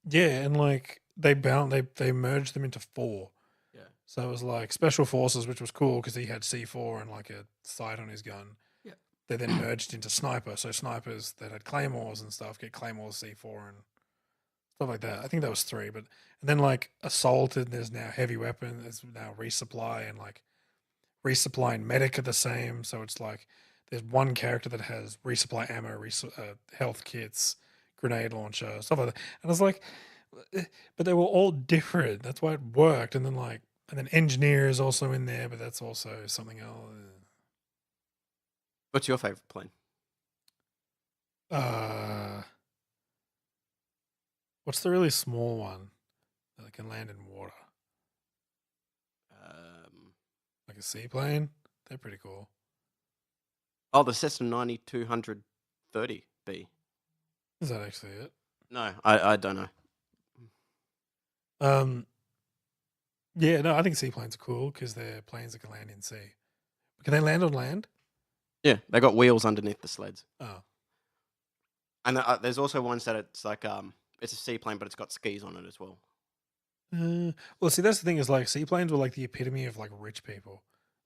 yeah, and like they merged them into 4. Yeah. So it was like Special Forces, which was cool because he had C4 and like a sight on his gun. Yeah. They then merged into Sniper. So snipers that had claymores and stuff get claymores, C4 and stuff like that. I think that was 3, and then like Assault, and there's now Heavy Weapon, there's now Resupply, and like Resupply and Medic are the same. So it's like there's one character that has Resupply ammo, health kits, grenade launcher, stuff like that. And I was like, but they were all different. That's why it worked. And then Engineer is also in there, but that's also something else. What's your favorite plane? What's the really small one that can land in water? Like a seaplane? They're pretty cool. Oh, the Cessna 9230B. Is that actually it? No, I don't know. Yeah, no, I think seaplanes are cool because they're planes that can land in sea. Can they land on land? Yeah, they got wheels underneath the sleds. Oh. And there's also ones that it's like it's a seaplane, but it's got skis on it as well. Well, see, that's the thing is like seaplanes were like the epitome of like rich people,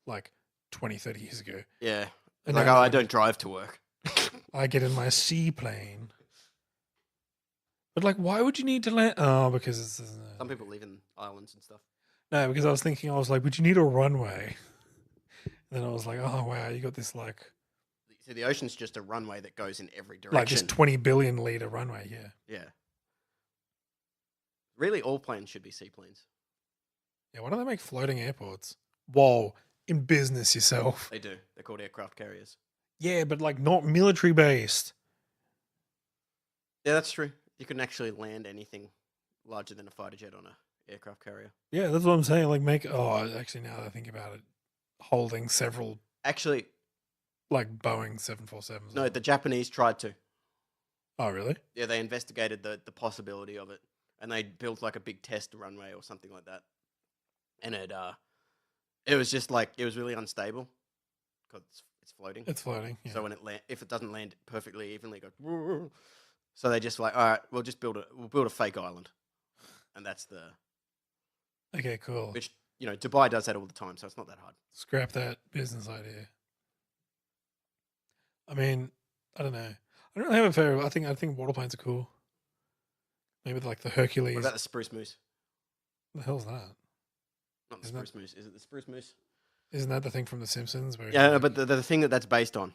like 20, 30 years ago. Yeah. And like, I don't drive to work. I get in my seaplane. But like, why would you need to land? Oh, because it's... Some people live in islands and stuff. No, because I was like, would you need a runway? And then I was like, oh, wow, you got this like... So the ocean's just a runway that goes in every direction. Like this 20 billion litre runway, yeah. Yeah. Really, all planes should be seaplanes. Yeah, why don't they make floating airports? Whoa, in business yourself. They do. They're called aircraft carriers. Yeah, but like not military based. Yeah, that's true. You can actually land anything larger than a fighter jet on a aircraft carrier. Yeah, that's what I'm saying. Like actually now that I think about it, holding several... Actually... Like Boeing 747s. No, the Japanese tried to. Oh, really? Yeah, they investigated the possibility of it, and they built like a big test runway or something like that. And it was just like it was really unstable because it's floating. It's floating. Yeah. So when if it doesn't land perfectly evenly, it goes. So they just like, all right, we'll build a fake island, and that's the Okay, cool. which Dubai does that all the time, so it's not that hard. Scrap that business idea. I mean, I don't know. I don't really have a favorite. I think water planes are cool. Maybe like the Hercules. What about the spruce moose? What the hell's that? Not the spruce moose. Is it the spruce moose? Isn't that the thing from The Simpsons? Where Yeah, no, but the thing that's based on.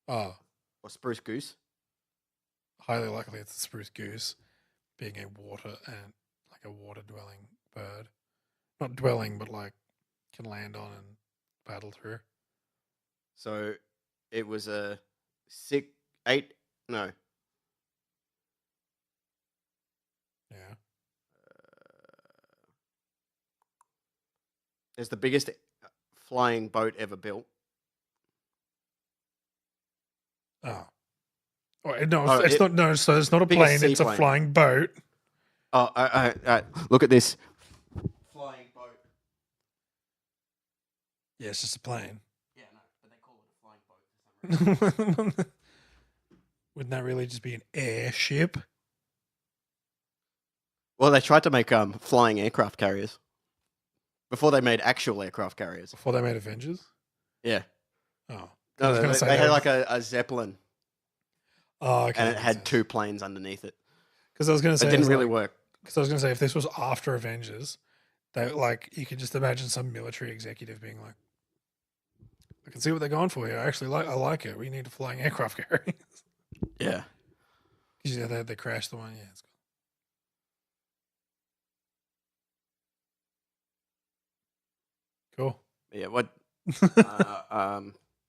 Oh. Or spruce goose. Highly likely it's the spruce goose, being a water and like a water dwelling bird. Not dwelling, but like can land on and paddle through. So it was a 6, 8, no. Yeah. It's the biggest flying boat ever built. Oh. No, it's not. No, so it's not a plane. It's a flying boat. Oh, look at this flying boat. Yeah, it's just a plane. Yeah, no, but they call it a flying boat for some reason. Wouldn't that really just be an airship? Well, they tried to make flying aircraft carriers before they made actual aircraft carriers. Before they made Avengers? Yeah. Oh. No, they had like a Zeppelin. Oh, okay. And it had 2 planes underneath it. Because I was going to say it didn't really work. Because I was going to say if this was after Avengers, they you could just imagine some military executive being like, "I can see what they're going for here. I like it. We need a flying aircraft carriers." Yeah. Because they crashed the one. Yeah, it's cool. Yeah. What?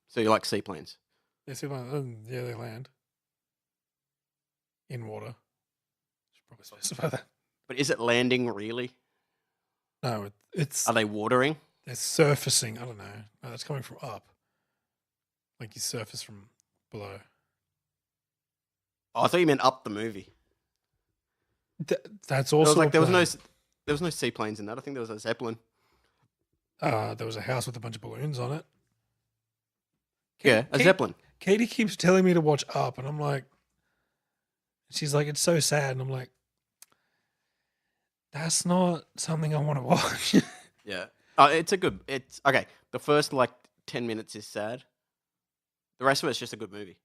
So you like seaplanes? Yeah, they land in water. Should probably specify that. But is it landing really? No, it's. Are they watering? They're surfacing. I don't know. No, that's coming from up. Like you surface from below. Oh, I thought you meant Up the movie. That's also there was no seaplanes in that. I think there was a Zeppelin. There was a house with a bunch of balloons on it. A Zeppelin. Katie keeps telling me to watch Up, and I'm like, she's like, it's so sad, and I'm like, that's not something I want to watch. Yeah. It's okay. The first 10 minutes is sad. The rest of it's just a good movie.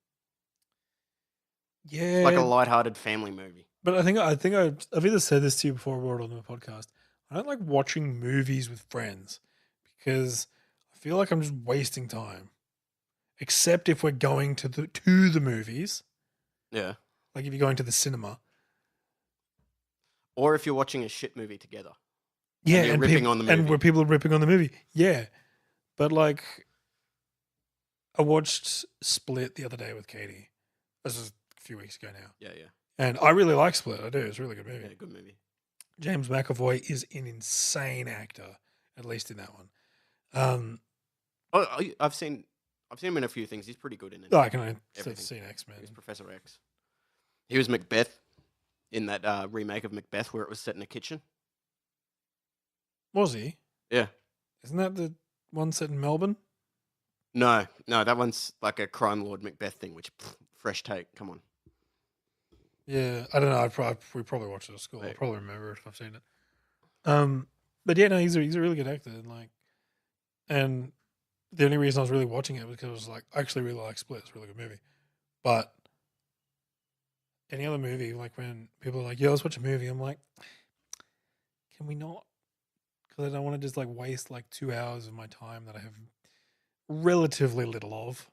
Yeah, it's like a lighthearted family movie. But I think I've either said this to you before or brought it on the podcast. I don't like watching movies with friends because I feel like I'm just wasting time. Except if we're going to the movies. Yeah. Like if you're going to the cinema. Or if you're watching a shit movie together. Yeah, and ripping on the movie. And where people are ripping on the movie. Yeah. But like I watched Split the other day with Katie. This was a few weeks ago now. Yeah. And I really like Split. I do. It's a really good movie. Yeah, good movie. James McAvoy is an insane actor, at least in that one. I've seen him in a few things. He's pretty good in it. I can have seen X-Men. He's Professor X. He was Macbeth in that remake of Macbeth where it was set in a kitchen. Was he? Yeah. Isn't that the one set in Melbourne? No, that one's like a crime lord Macbeth thing, which fresh take. Come on. Yeah, I don't know. We probably watched it at school. Right. I'll probably remember if I've seen it. But yeah, no, he's a really good actor. And the only reason I was really watching it was because I was like, I actually really like Split. It's a really good movie. But any other movie, like when people are like, "Yeah, let's watch a movie," I'm like, can we not? Because I don't want to just waste 2 hours of my time that I have relatively little of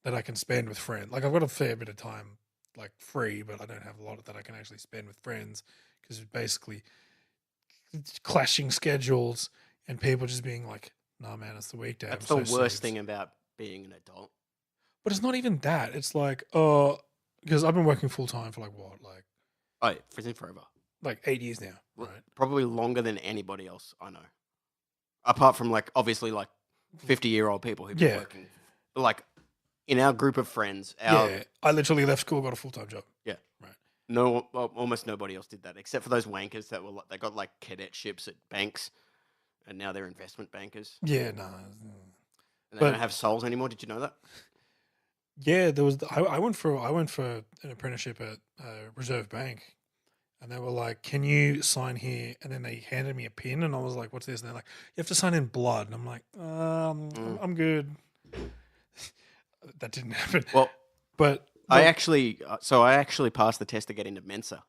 that I can spend with friends. I've got a fair bit of time free, but I don't have a lot of that I can actually spend with friends because it's basically clashing schedules and people just being like, "Nah, man, it's the weekday." That's the worst thing about being an adult. But it's not even that. It's because I've been working full time for forever. 8 years now, right? Probably longer than anybody else I know. Apart from obviously 50-year-old people who've been working. like in our group of friends, our Yeah, I literally left school, got a full-time job. yeah, Right. no, well, almost nobody else did that except for those wankers that were they got like cadetships at banks, and now they're investment bankers, Yeah, no. and they But don't have souls anymore. Did you know that? yeah, there was. I went for an apprenticeship at Reserve Bank, and they were like, "Can you sign here?" And then they handed me a pin, and I was like, "What's this?" And they're like, "You have to sign in blood." And I'm like, I'm good." That didn't happen. Well, But I actually passed the test to get into Mensa.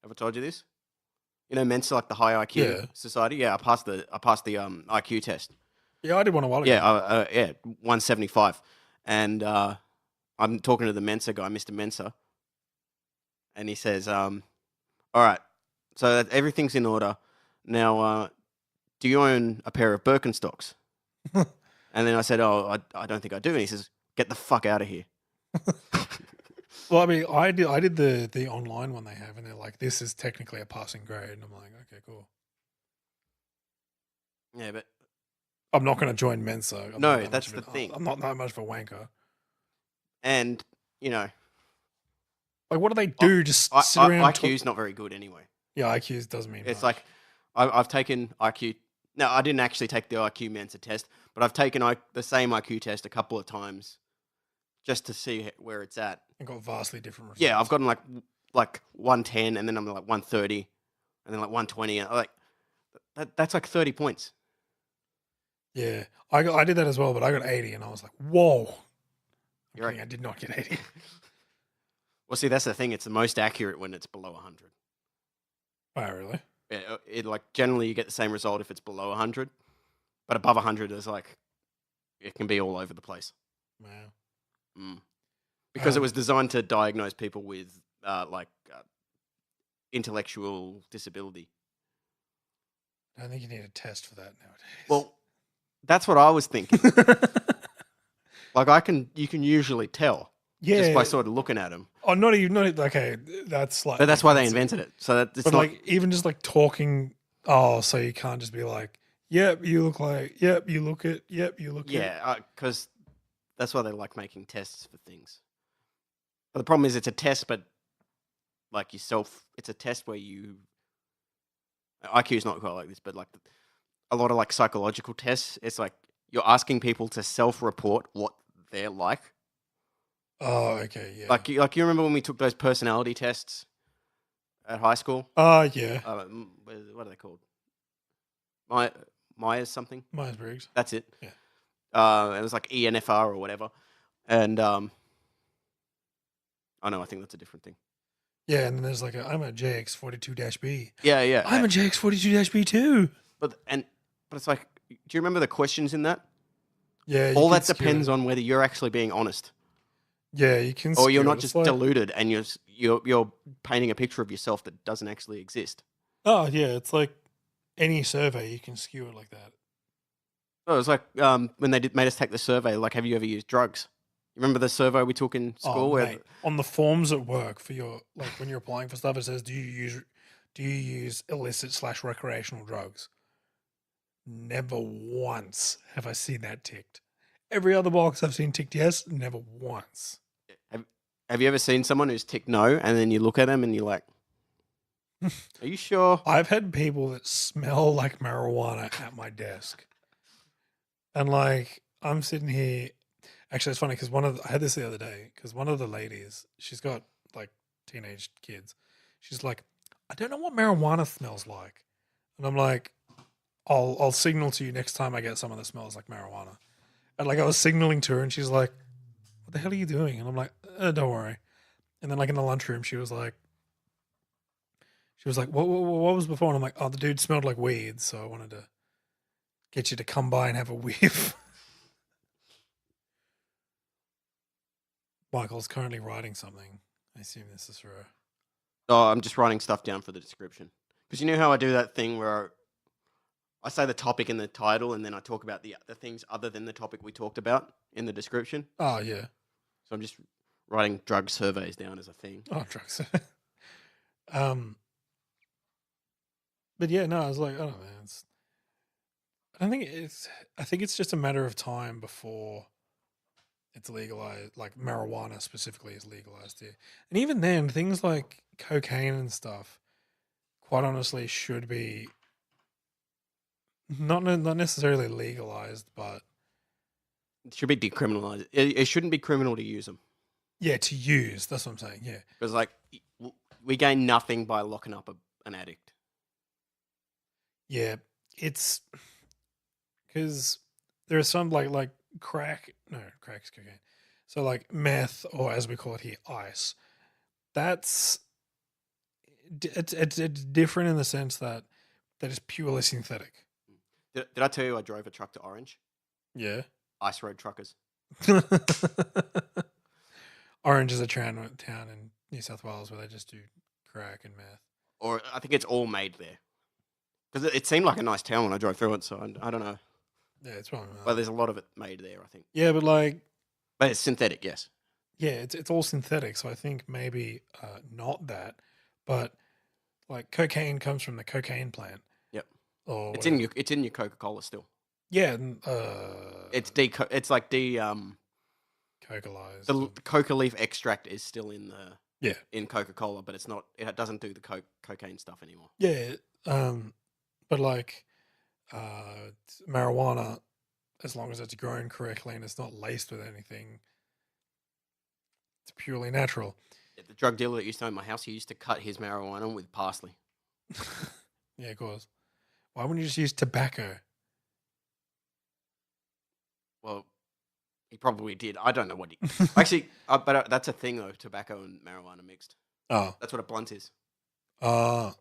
Have I told you this? You know Mensa, like the high IQ Yeah. society. Yeah, I passed the IQ test. yeah, I did one a while ago. Yeah, 175, and I'm talking to the Mensa guy, Mr. Mensa, and he says, "All right, so that everything's in order now. Do you own a pair of Birkenstocks?" And then I said, "Oh, I don't think I do." And he says, "Get the fuck out of here." Well, I mean, I did the online one they have, and they're like, "This is technically a passing grade," and I'm like, "Okay, cool." Yeah, but I'm not going to join Mensa. I'm No, not that that's much the of thing. I'm not that much of a wanker. and you know, Like, what do they do? Just sit around. IQ's not very good anyway. Yeah, IQ doesn't mean It's much. like I've taken IQ. No, I didn't actually take the IQ Mensa test, but I've taken the same IQ test a couple of times just to see where it's at. and got vastly different results. Yeah, I've gotten like 110, and then I'm like 130, and then like 120, and like that's like 30 points. Yeah, I did that as well, but I got 80, and I was like, "Whoa!" I'm You're kidding, right. I did not get 80. Well, see, that's the thing. It's the most accurate when it's below 100. Oh, really? Yeah, it like generally you get the same result if it's below 100, but above 100 is like it can be all over the place. Wow. Because it was designed to diagnose people with intellectual disability. I don't think you need a test for that nowadays. Well, that's what I was thinking. Like you can usually tell just by sort of looking at them. Oh, not okay. That's like, But that's why they invented it. So that it's but not like even just like talking. Oh, so you can't just be like, "Yep, you look like. Yep, you look it. Yep, you look it." yeah, because that's why they like making tests for things. But the problem is it's a test, but like yourself, it's a test where IQ is not quite like this, but like a lot of like psychological tests, it's like you're asking people to self-report what they're like. Oh, okay, yeah. Like you remember when we took those personality tests at high school? Yeah. What are they called? Myers something. Myers-Briggs. That's it. Yeah. It was like ENFR or whatever, and oh no, I think that's a different thing. Yeah, and then there's like I'm a JX42-B. Yeah. I'm a JX42-B too. But it's like, do you remember the questions in that? Yeah. All that depends on whether you're actually being honest. Yeah, you can. Or you're not just deluded and you're painting a picture of yourself that doesn't actually exist. Oh yeah, it's like any survey you can skew it like that. Oh, it was like when they made us take the survey. Like, have you ever used drugs? You remember the survey we took in school? Mate, on the forms at work for your when you're applying for stuff, it says, do you use illicit / recreational drugs? Never once have I seen that ticked. Every other box I've seen ticked yes, never once. Have you ever seen someone who's ticked no, and then you look at them and you're like, "Are you sure?" I've had people that smell like marijuana at my desk, and like I'm sitting here. Actually, it's funny because I had this the other day because one of the ladies, she's got like teenage kids. She's like, "I don't know what marijuana smells like," and I'm like, I'll signal to you next time I get someone that smells like marijuana. And like I was signaling to her, and she's like, "What the hell are you doing?" And I'm like, "Don't worry." And then like in the lunchroom, she was like, "What was before?" And I'm like, "Oh, the dude smelled like weed, so I wanted to get you to come by and have a whiff." Michael's currently writing something. I assume this is for her. Oh, I'm just writing stuff down for the description. Because you know how I do that thing where I say the topic in the title and then I talk about the things other than the topic we talked about in the description. Oh, yeah. So I'm just writing drug surveys down as a thing. Oh, drugs. But yeah, no, I was like, I don't know. I think it's just a matter of time before it's legalized. Like marijuana specifically is legalized here, and even then, things like cocaine and stuff, quite honestly, should be not necessarily legalized, but It should be decriminalized. It shouldn't be criminal to use them. yeah, to use. That's what I'm saying. Yeah, Because, like, we gain nothing by locking up an addict. yeah, it's because there are some like crack. No, crack's cocaine. So like meth, or as we call it here, ice. That's it's different in the sense that is purely synthetic. Did I tell you I drove a truck to Orange? Yeah. Ice road truckers. Orange is a town in New South Wales where they just do crack and meth. Or I think it's all made there. Because it seemed like a nice town when I drove through it, so I don't know. Yeah, it's wrong. But there's a lot of it made there, I think. Yeah, but like... But it's synthetic, yes. Yeah, it's all synthetic, so I think maybe not that. But like cocaine comes from the cocaine plant. Yep. Or it's in your Coca-Cola still. Yeah. It's like Coca-lized. The coca leaf extract is still in the in Coca-Cola, but it's not. It doesn't do the cocaine stuff anymore. Yeah. But like marijuana, as long as it's grown correctly and it's not laced with anything, it's purely natural. Yeah, the drug dealer that used to own my house, he used to cut his marijuana with parsley. Yeah, of course. Why wouldn't you just use tobacco? Well, he probably did. I don't know what he... Actually, but that's a thing, though, tobacco and marijuana mixed. Oh. That's what a blunt is. Oh.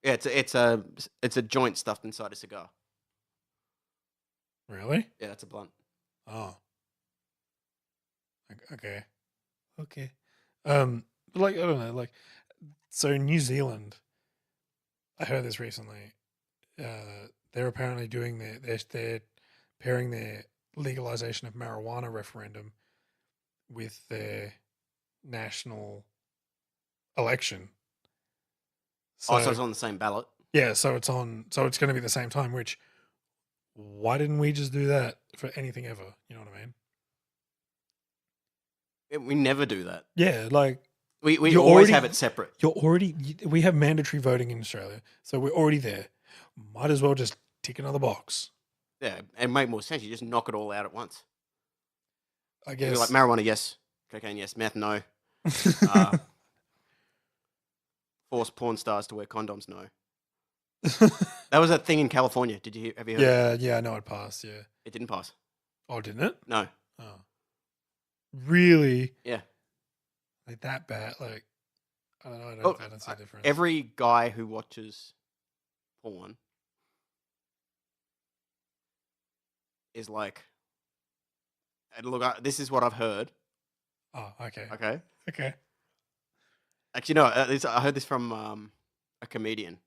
Yeah, it's a joint stuffed inside a cigar. Really? Yeah, that's a blunt. Oh. Okay. But like, I don't know, like, so New Zealand, I heard this recently, they're apparently doing they're pairing their legalization of marijuana referendum with their national election. So it's on the same ballot? Yeah, so it's going to be the same time, which, why didn't we just do that for anything ever? You know what I mean? We never do that. Yeah, like... We always have it separate. We have mandatory voting in Australia, so we're already there. Might as well just tick another box. Yeah, and make more sense. You just knock it all out at once. I guess. You're like marijuana, yes. Cocaine, yes. Meth, no. Force porn stars to wear condoms, no. That was that thing in California. Have you heard? Yeah, I know it passed. Yeah, it didn't pass. Oh, didn't it? No. Oh, really? Yeah. Like that bad? Like, I don't know. I don't see a difference. Every guy who watches porn is like, and look, this is what I've heard. Oh, okay. Okay. Actually, no. I heard this from a comedian,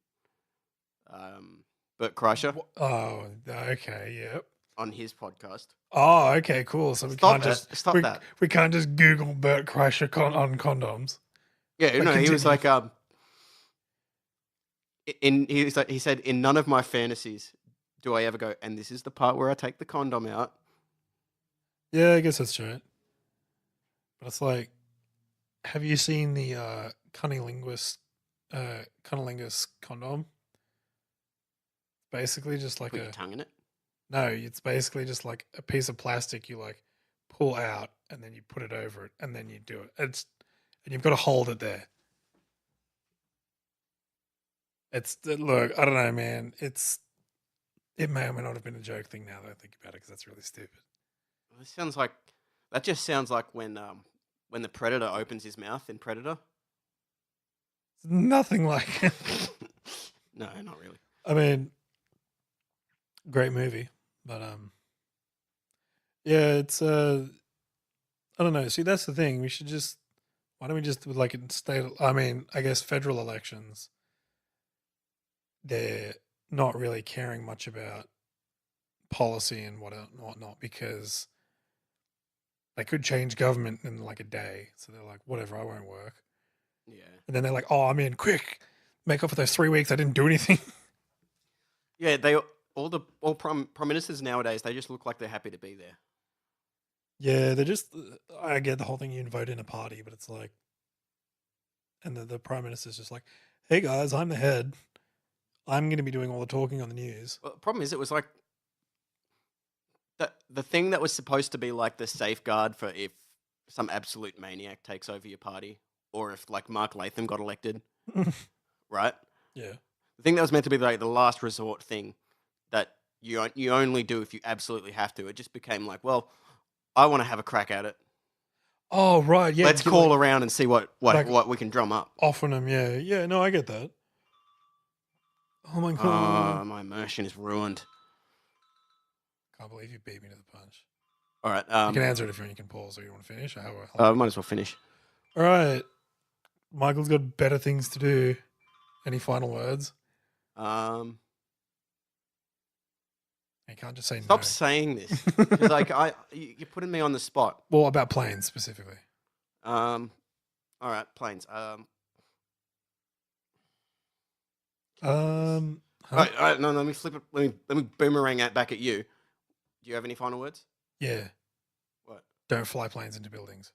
Bert Kreischer. Oh, okay. Yep. On his podcast. Oh, okay, cool. So we can't just Google Bert Kreischer on condoms. Yeah, no, he was like, he said, in none of my fantasies do I ever go, and this is the part where I take the condom out. Yeah, I guess that's true. But it's like, have you seen the cunnilingus condom? Basically, just like Put your tongue in it. No, it's basically just like a piece of plastic you like pull out and then you put it over it and then you do it. And you've got to hold it there. Look, I don't know, man. It may or may not have been a joke thing now that I think about it, because that's really stupid. That just sounds like when the Predator opens his mouth in Predator. It's nothing like it. No, not really. I mean, great movie, but yeah, it's I don't know. See, that's the thing. Why don't we just like in state? I mean, I guess federal elections, they're not really caring much about policy and whatnot, because they could change government in like a day. So they're like, whatever, I won't work. Yeah. And then they're like, oh, I'm in, quick, make up for those 3 weeks I didn't do anything. Yeah, all prime ministers nowadays, they just look like they're happy to be there. Yeah, they're just. I get the whole thing. You vote in a party, but it's like, and the prime minister's just like, "Hey guys, I'm the head. I'm going to be doing all the talking on the news." Well, the problem is, it was like the thing that was supposed to be like the safeguard for if some absolute maniac takes over your party, or if like Mark Latham got elected, right? Yeah. The thing that was meant to be like the last resort thing that you only do if you absolutely have to. It just became like, well, I want to have a crack at it. Oh right, yeah. Let's get, call like, around and see what like we can drum up. often them. Yeah, yeah. No, I get that. Oh my god! My immersion is ruined. Can't believe you beat me to the punch. All right. You can answer it if you want. You can pause, or you want to finish. Or Might as well finish. All right. Michael's got better things to do. Any final words? You can't just say Stop no. saying this because like you're putting me on the spot. Well, about planes specifically. All right, planes. Huh? All right, no, let me flip it. Let me boomerang it back at you. Do you have any final words? Yeah. What? Don't fly planes into buildings.